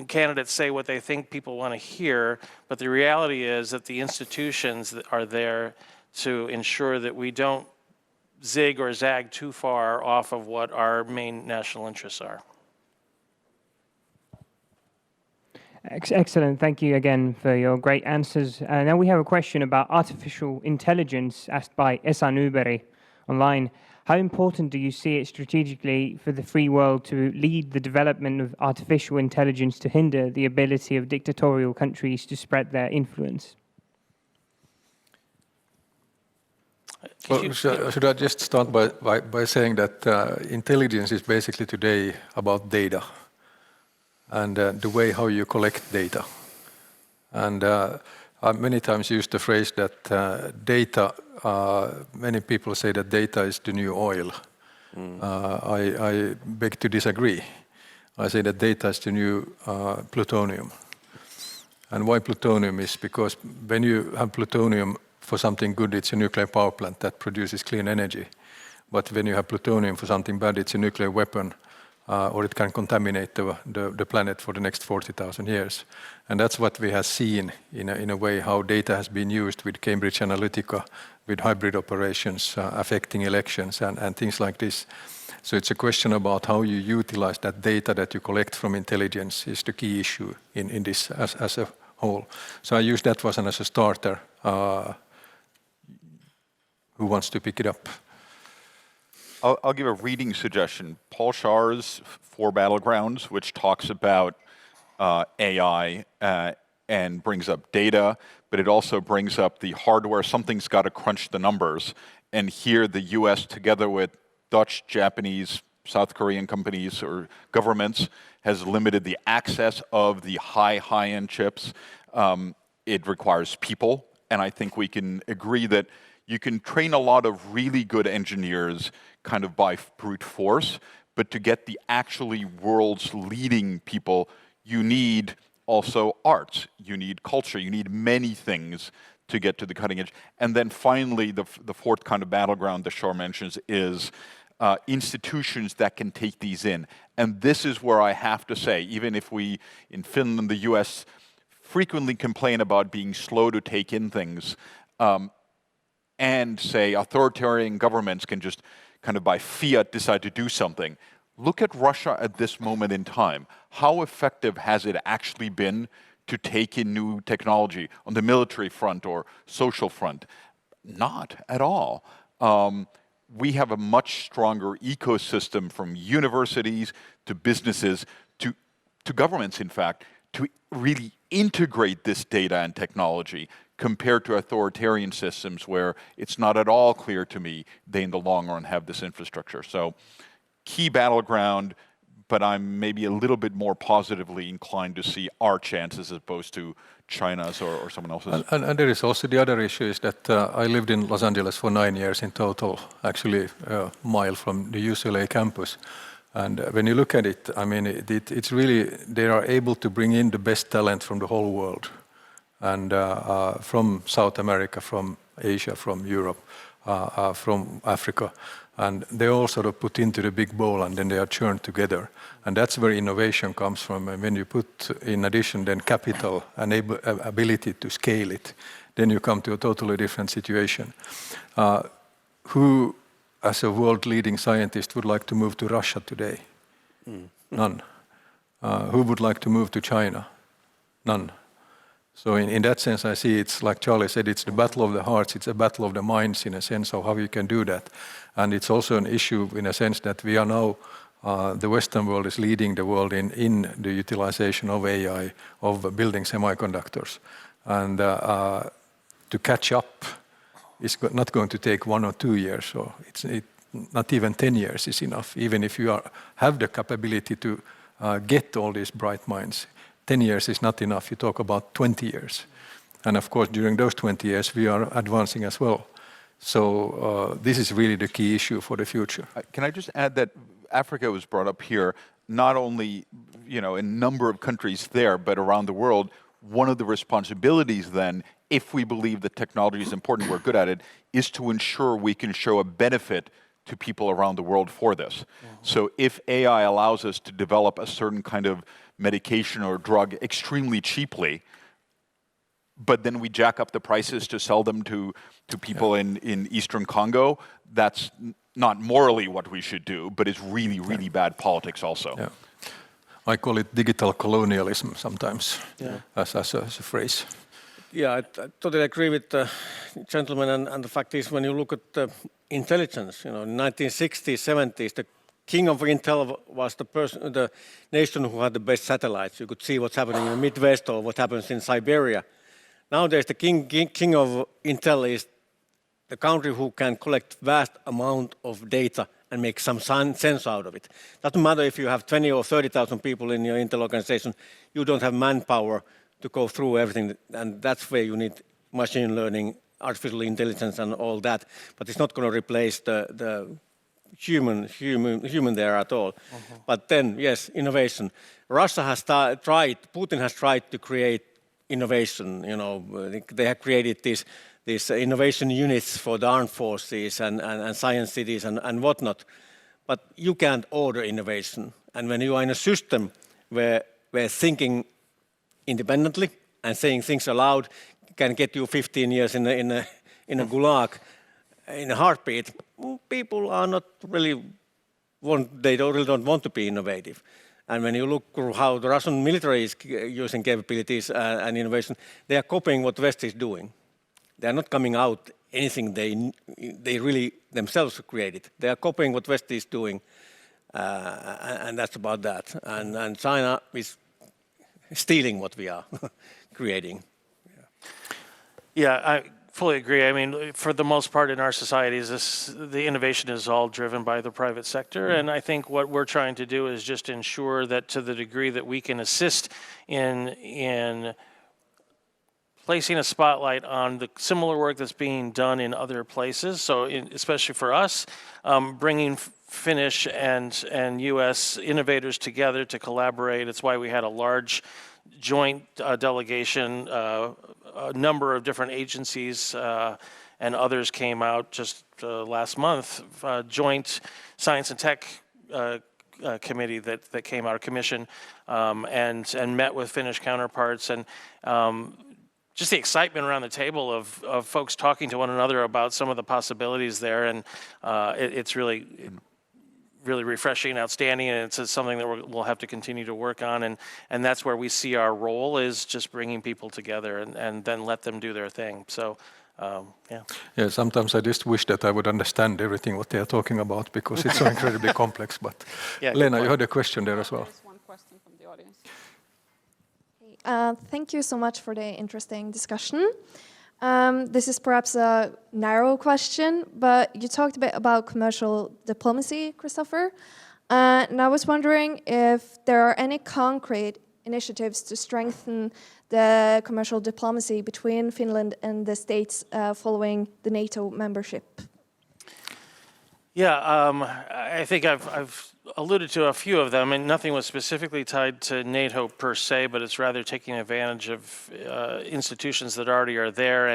candidates say what they think people want to hear, but the reality is that the institutions that are there to ensure that we don't zig or zag too far off of what our main national interests are. Excellent. Thank you again for your great answers. Now we have a question about artificial intelligence asked by Esa Newberry online. How important do you see it strategically for the free world to lead the development of artificial intelligence to hinder the ability of dictatorial countries to spread their influence? Well, should I just start by saying that intelligence is basically today about data and the way how you collect data. And I many times used the phrase that data, many people say that data is the new oil. I beg to disagree. I say that data is the new plutonium. And why plutonium is because when you have plutonium for something good, it's a nuclear power plant that produces clean energy. But when you have plutonium for something bad, it's a nuclear weapon, or it can contaminate the planet for the next 40,000 years. And that's what we have seen in a way how data has been used with Cambridge Analytica, with hybrid operations affecting elections and things like this. So it's a question about how you utilize that data that you collect from intelligence is the key issue in this as a whole. So I use that one as a starter. Who wants to pick it up? I'll give a reading suggestion. Paul Schar's 4 Battlegrounds, which talks about AI and brings up data, but it also brings up the hardware. Something's got to crunch the numbers. And here the US, together with Dutch, Japanese, South Korean companies or governments, has limited the access of the high-end chips. It requires people, and I think we can agree that you can train a lot of really good engineers kind of by brute force, but to get the actually world's leading people, you need also arts, you need culture, you need many things to get to the cutting edge. And then finally, the 4th kind of battleground that Shar mentions is institutions that can take these in. And this is where I have to say, even if we in Finland, the US, frequently complain about being slow to take in things, and say authoritarian governments can just kind of by fiat decide to do something. Look at Russia at this moment in time. How effective has it actually been to take in new technology on the military front or social front? Not at all. We have a much stronger ecosystem from universities to businesses to governments, in fact, to really integrate this data and technology compared to authoritarian systems where it's not at all clear to me they in the long run have this infrastructure. So key battleground, but I'm maybe a little bit more positively inclined to see our chances as opposed to China's or someone else's. And there is also the other issue is that I lived in Los Angeles for 9 years in total, actually a mile from the UCLA campus. And when you look at it, I mean, it's really, they are able to bring in the best talent from the whole world. And from South America, from Asia, from Europe, from Africa. And they all sort of put into the big bowl and then they are churned together. And that's where innovation comes from. And when you put in addition then capital and ability to scale it, then you come to a totally different situation. Who, as a world leading scientist, would like to move to Russia today? None. Who would like to move to China? None. So in that sense, I see it's like Charlie said, it's the battle of the hearts, it's a battle of the minds in a sense of how you can do that. And it's also an issue in a sense that we are now, the Western world is leading the world in the utilization of AI, of building semiconductors. And to catch up is not going to take 1 or 2 years, so not even 10 years is enough, even if you have the capability to get all these bright minds. 10 years is not enough, you talk about 20 years. And of course, during those 20 years, we are advancing as well. So this is really the key issue for the future. Can I just add that Africa was brought up here, not only in a number of countries there, but around the world. One of the responsibilities then, if we believe that technology is important, we're good at it, is to ensure we can show a benefit to people around the world for this. So if AI allows us to develop a certain kind of medication or drug extremely cheaply, but then we jack up the prices to sell them to people in Eastern Congo, that's not morally what we should do, but it's really, really bad politics also. Yeah. I call it digital colonialism sometimes, as a phrase. Yeah, I totally agree with the gentleman, and the fact is, when you look at the intelligence, in 1960s, 70s, the king of Intel was the nation who had the best satellites. You could see what's happening in the Midwest or what happens in Siberia. Nowadays, the king of Intel is the country who can collect vast amount of data and make some sense out of it. Doesn't matter if you have 20 or 30,000 people in your Intel organization, you don't have manpower to go through everything, and that's where you need machine learning, artificial intelligence and all that, but it's not going to replace the human there at all. But then, yes, innovation. Russia has Putin has tried to create innovation. They have created these innovation units for the armed forces and science cities and whatnot. But you can't order innovation. And when you are in a system where thinking independently and saying things aloud can get you 15 years in a gulag in a heartbeat, people are not really they don't want to be innovative. And when you look how the Russian military is using capabilities and innovation, they are copying what the West is doing. They are not coming out anything they really themselves created. They are copying what West is doing, and that's about that. And China is stealing what we are creating. Yeah, I fully agree. I mean, for the most part in our societies, the innovation is all driven by the private sector. And I think what we're trying to do is just ensure that to the degree that we can assist in placing a spotlight on the similar work that's being done in other places. So especially for us, bringing Finnish and US innovators together to collaborate. It's why we had a large joint delegation, a number of different agencies and others came out just last month, joint science and tech committee that came out, commission, and met with Finnish counterparts. And just the excitement around the table of folks talking to one another about some of the possibilities there. And it's really refreshing and outstanding, and it's something that we'll have to continue to work on, and that's where we see our role is just bringing people together and then let them do their thing. So, Yeah, sometimes I just wish that I would understand everything what they are talking about because it's so incredibly complex. But yeah, Lena, you had a question there as well. There's one question from the audience. Thank you so much for the interesting discussion. This is perhaps a narrow question, but you talked a bit about commercial diplomacy, Christopher. And I was wondering if there are any concrete initiatives to strengthen the commercial diplomacy between Finland and the States following the NATO membership. Yeah, I think I've alluded to a few of them, and nothing was specifically tied to NATO per se, but it's rather taking advantage of institutions that already are there,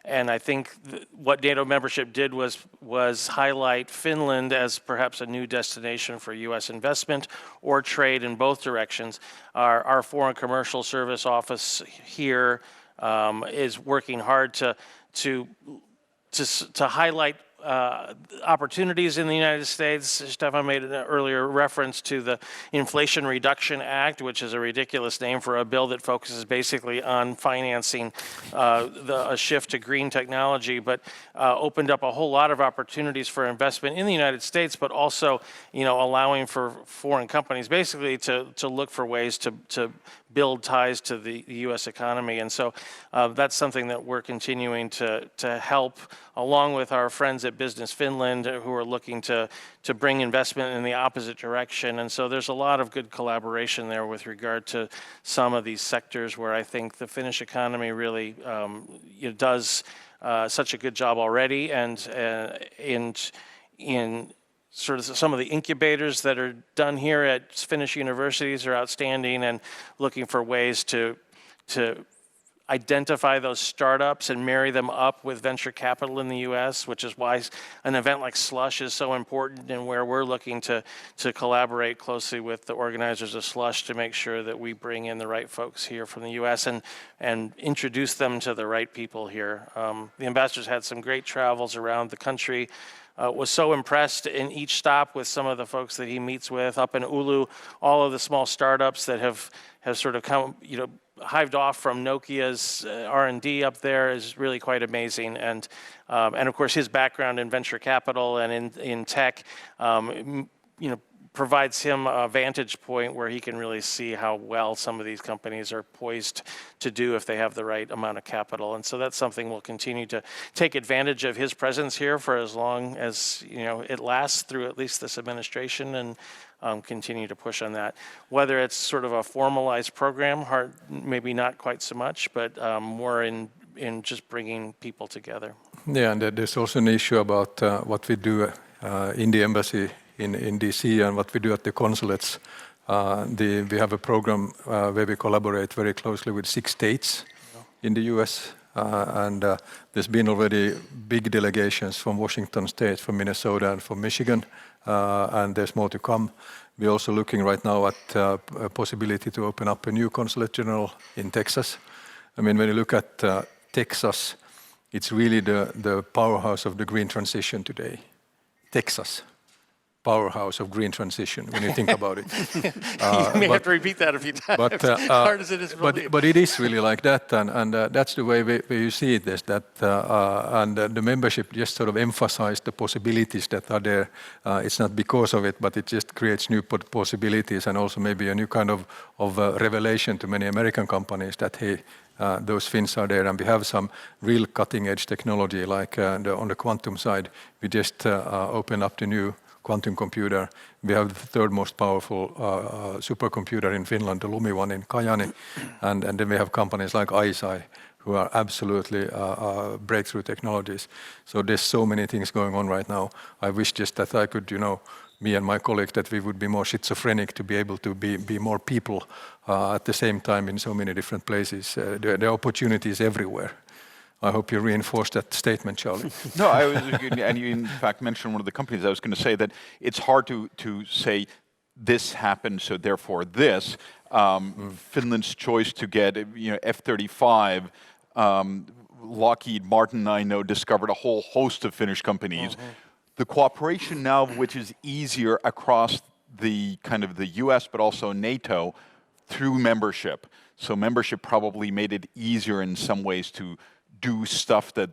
and I think what NATO membership did was highlight Finland as perhaps a new destination for U.S. investment or trade in both directions. Our Foreign Commercial Service office here is working hard to highlight opportunities in the United States. Stefan made an earlier reference to the Inflation Reduction Act, which is a ridiculous name for a bill that focuses basically on financing a shift to green technology, but opened up a whole lot of opportunities for investment in the United States, but also, allowing for foreign companies basically to look for ways to build ties to the U.S. economy. And so that's something that we're continuing to help, along with our friends at Business Finland, who are looking to bring investment in the opposite direction. And so there's a lot of good collaboration there with regard to some of these sectors where I think the Finnish economy really does such a good job already. And in sort of some of the incubators that are done here at Finnish universities are outstanding, and looking for ways to identify those startups and marry them up with venture capital in the U.S., which is why an event like Slush is so important, and where we're looking to collaborate closely with the organizers of Slush to make sure that we bring in the right folks here from the U.S. and introduce them to the right people here. The ambassador's had some great travels around the country. Was so impressed in each stop with some of the folks that he meets with up in Oulu, all of the small startups that have sort of come, hived off from Nokia's R&D up there is really quite amazing. And of course his background in venture capital and in tech, provides him a vantage point where he can really see how well some of these companies are poised to do if they have the right amount of capital. And so that's something we'll continue to take advantage of his presence here for as long as it lasts through at least this administration, and continue to push on that. Whether it's sort of a formalized program, maybe not quite so much, but more in just bringing people together. Yeah, and there's also an issue about what we do in the embassy in DC and what we do at the consulates. We have a program where we collaborate very closely with 6 states in the US, and there's been already big delegations from Washington State, from Minnesota, and from Michigan, and there's more to come. We're also looking right now at a possibility to open up a new consulate general in Texas. I mean, when you look at Texas, it's really the powerhouse of the green transition today. Texas. Powerhouse of green transition, when you think about it. You may have to repeat that a few times, hard as it is to believe. But it is really like that, and that's the way you see it, is that, and the membership just sort of emphasized the possibilities that are there. It's not because of it, but it just creates new possibilities, and also maybe a new kind of revelation to many American companies that, hey, those Finns are there, and we have some real cutting-edge technology, like on the quantum side. We just opened up the new quantum computer. We have the 3rd most powerful supercomputer in Finland, the Lumi one in Kajani, and then we have companies like ISI, who are absolutely breakthrough technologies. So there's so many things going on right now. I wish just that I could, me and my colleague, that we would be more schizophrenic to be able to be more people at the same time in so many different places. There are opportunities everywhere. I hope you reinforce that statement, Charlie. No, and you in fact mentioned one of the companies. I was going to say that it's hard to say this happened, so therefore this. Finland's choice to get F-35, Lockheed Martin, I know, discovered a whole host of Finnish companies. The cooperation now, which is easier across the kind of the US, but also NATO, through membership. So membership probably made it easier in some ways to do stuff that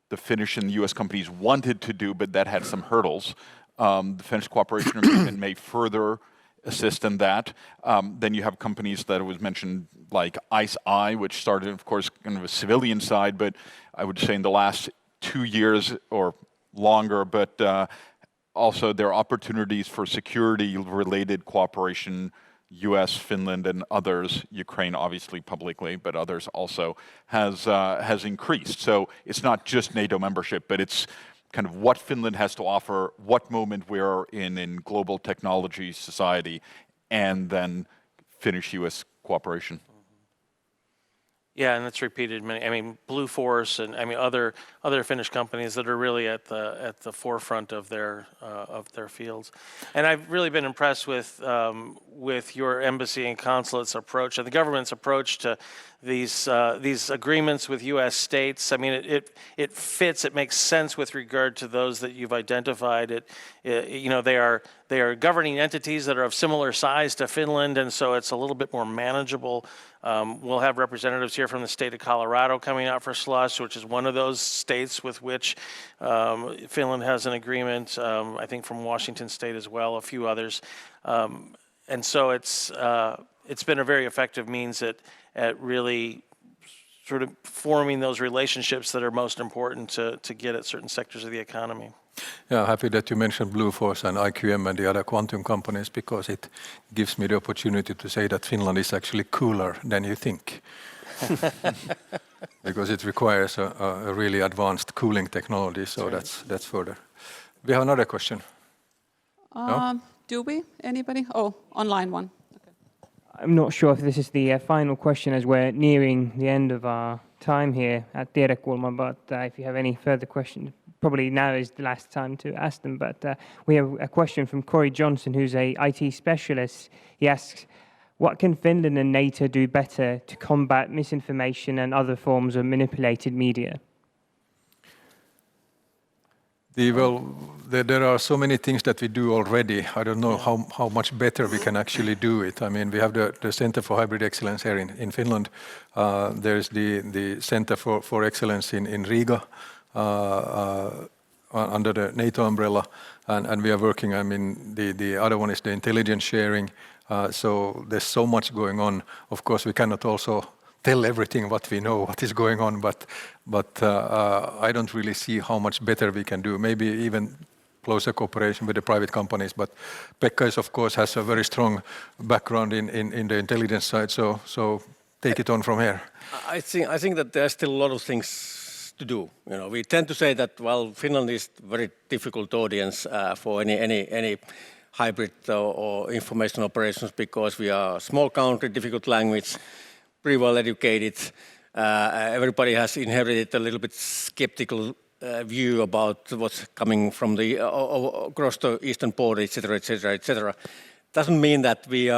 the Finnish and the US companies wanted to do, but that had some hurdles. The Finnish cooperation agreement may further assist in that. Then you have companies that was mentioned like ISI, which started, of course, kind of a civilian side, but I would say in the last 2 years or longer, but also there are opportunities for security-related cooperation. U.S., Finland, and others. Ukraine, obviously, publicly, but others also has increased. So it's not just NATO membership, but it's kind of what Finland has to offer, what moment we're in global technology society, and then Finnish-U.S. cooperation. Yeah, and it's repeated many. I mean, Blue Force and I mean other Finnish companies that are really at the forefront of their fields. And I've really been impressed with your embassy and consulate's approach and the government's approach to these agreements with U.S. states. I mean, it fits. It makes sense with regard to those that you've identified. You know, they are governing entities that are of similar size to Finland, and so it's a little bit more manageable. We'll have representatives here from the state of Colorado coming out for SLUS, which is one of those states with which Finland has an agreement. I think from Washington State as well, a few others, and so it's been a very effective means at really sort of forming those relationships that are most important to get at certain sectors of the economy. Yeah, happy that you mentioned Blue Force and IQM and the other quantum companies, because it gives me the opportunity to say that Finland is actually cooler than you think. Because it requires a really advanced cooling technology, so that's further. We have another question. No? Do we? Anybody? Oh, online one. I'm not sure if this is the final question, as we're nearing the end of our time here at Tiedekulma, but if you have any further questions, probably now is the last time to ask them. But we have a question from Corey Johnson, who's a IT specialist. He asks, what can Finland and NATO do better to combat misinformation and other forms of manipulated media? There are so many things that we do already. I don't know how much better we can actually do it. I mean, we have the Center for Hybrid Excellence here in Finland. There's the Center for Excellence in Riga under the NATO umbrella, and we are working. I mean, the other one is the intelligence sharing. So there's so much going on. Of course, we cannot also tell everything what we know, what is going on, but I don't really see how much better we can do. Maybe even closer cooperation with the private companies. But Pekka of course has a very strong background in the intelligence side. So take it on from here. I think that there are still a lot of things to do. You know, we tend to say that Finland is a very difficult audience for any hybrid or information operations, because we are a small country, difficult language, pretty well educated. Everybody has inherited a little bit skeptical view about what's coming from the across the eastern border, etc., etc., etc. Doesn't mean that we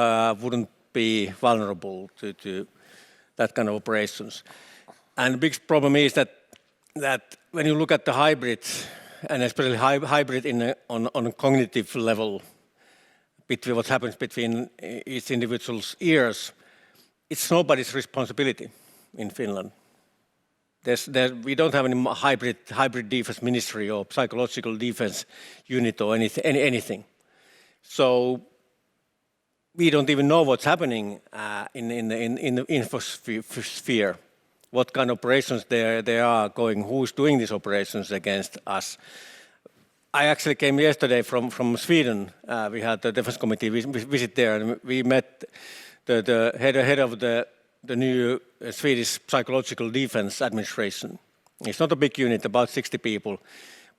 wouldn't be vulnerable to that kind of operations. And the big problem is that when you look at the hybrid, and especially hybrid on a cognitive level, between what happens between each individual's ears, it's nobody's responsibility in Finland. We don't have any hybrid defense ministry or psychological defense unit or anything. So we don't even know what's happening in the infosphere, what kind of operations there are going, who's doing these operations against us. I actually came yesterday from Sweden. We had the Defense Committee visit there, and we met the head of the new Swedish Psychological Defense Administration. It's not a big unit, about 60 people,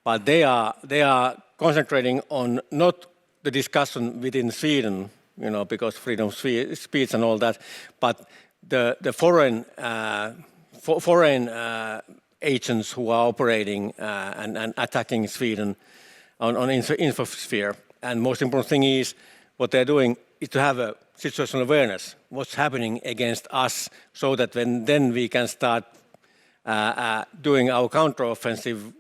but they are concentrating on not the discussion within Sweden, you know, because freedom of speech and all that, but the foreign agents who are operating and attacking Sweden on infosphere. And most important thing is what they're doing is to have a situational awareness, what's happening against us, so that then we can start doing our counteroffensive,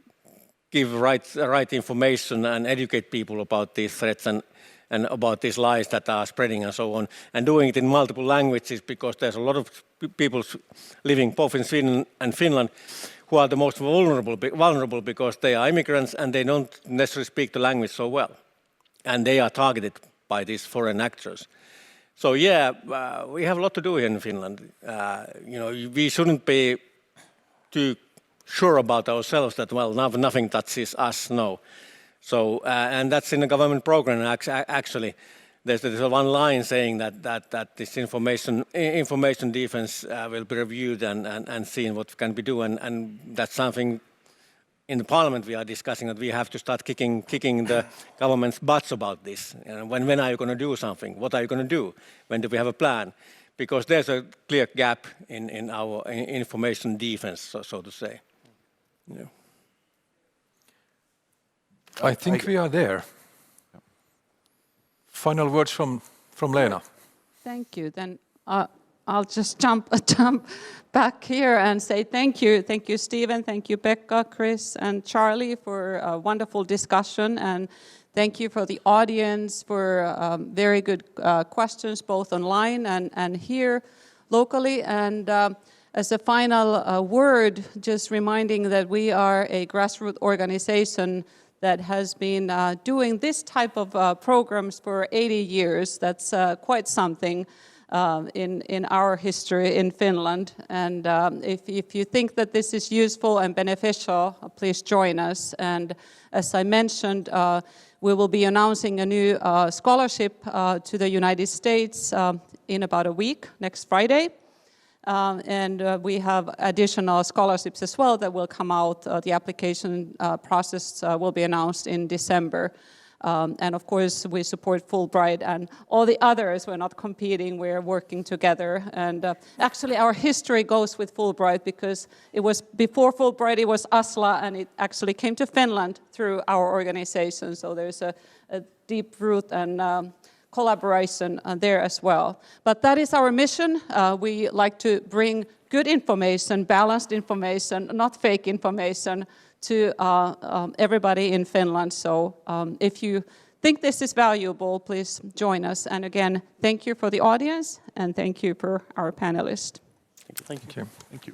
give right information and educate people about these threats and about these lies that are spreading and so on, and doing it in multiple languages, because there's a lot of people living both in Sweden and Finland who are the most vulnerable because they are immigrants and they don't necessarily speak the language so well, and they are targeted by these foreign actors. So yeah, we have a lot to do here in Finland. You know, we shouldn't be too sure about ourselves that nothing touches us. No. So, and that's in the government program actually. There's one line saying that this information defense will be reviewed and seen what can be done, and that's something in the parliament we are discussing, that we have to start kicking the government's butts about this. And when are you going to do something? What are you going to do? When do we have a plan? Because there's a clear gap in our information defense, so to say. Yeah. I think we are there. Final words from Leena. Thank you. Then I'll just jump back here and say thank you. Thank you, Stephen. Thank you, Pekka, Chris, and Charlie for a wonderful discussion. And thank you for the audience for very good questions, both online and here locally. And as a final word, just reminding that we are a grassroots organization that has been doing this type of programs for 80 years. That's quite something in our history in Finland. And if you think that this is useful and beneficial, please join us. And as I mentioned, we will be announcing a new scholarship to the United States in about a week, next Friday. And we have additional scholarships as well that will come out. The application process will be announced in December. And of course, we support Fulbright and all the others. We're not competing, we're working together. And actually, our history goes with Fulbright because it was before Fulbright, it was ASLA, and it actually came to Finland through our organization. So there's a deep root and collaboration there as well. But that is our mission. We like to bring good information, balanced information, not fake information, to everybody in Finland. So if you think this is valuable, please join us. And again, thank you for the audience, and thank you for our panelists. Thank you. Thank you.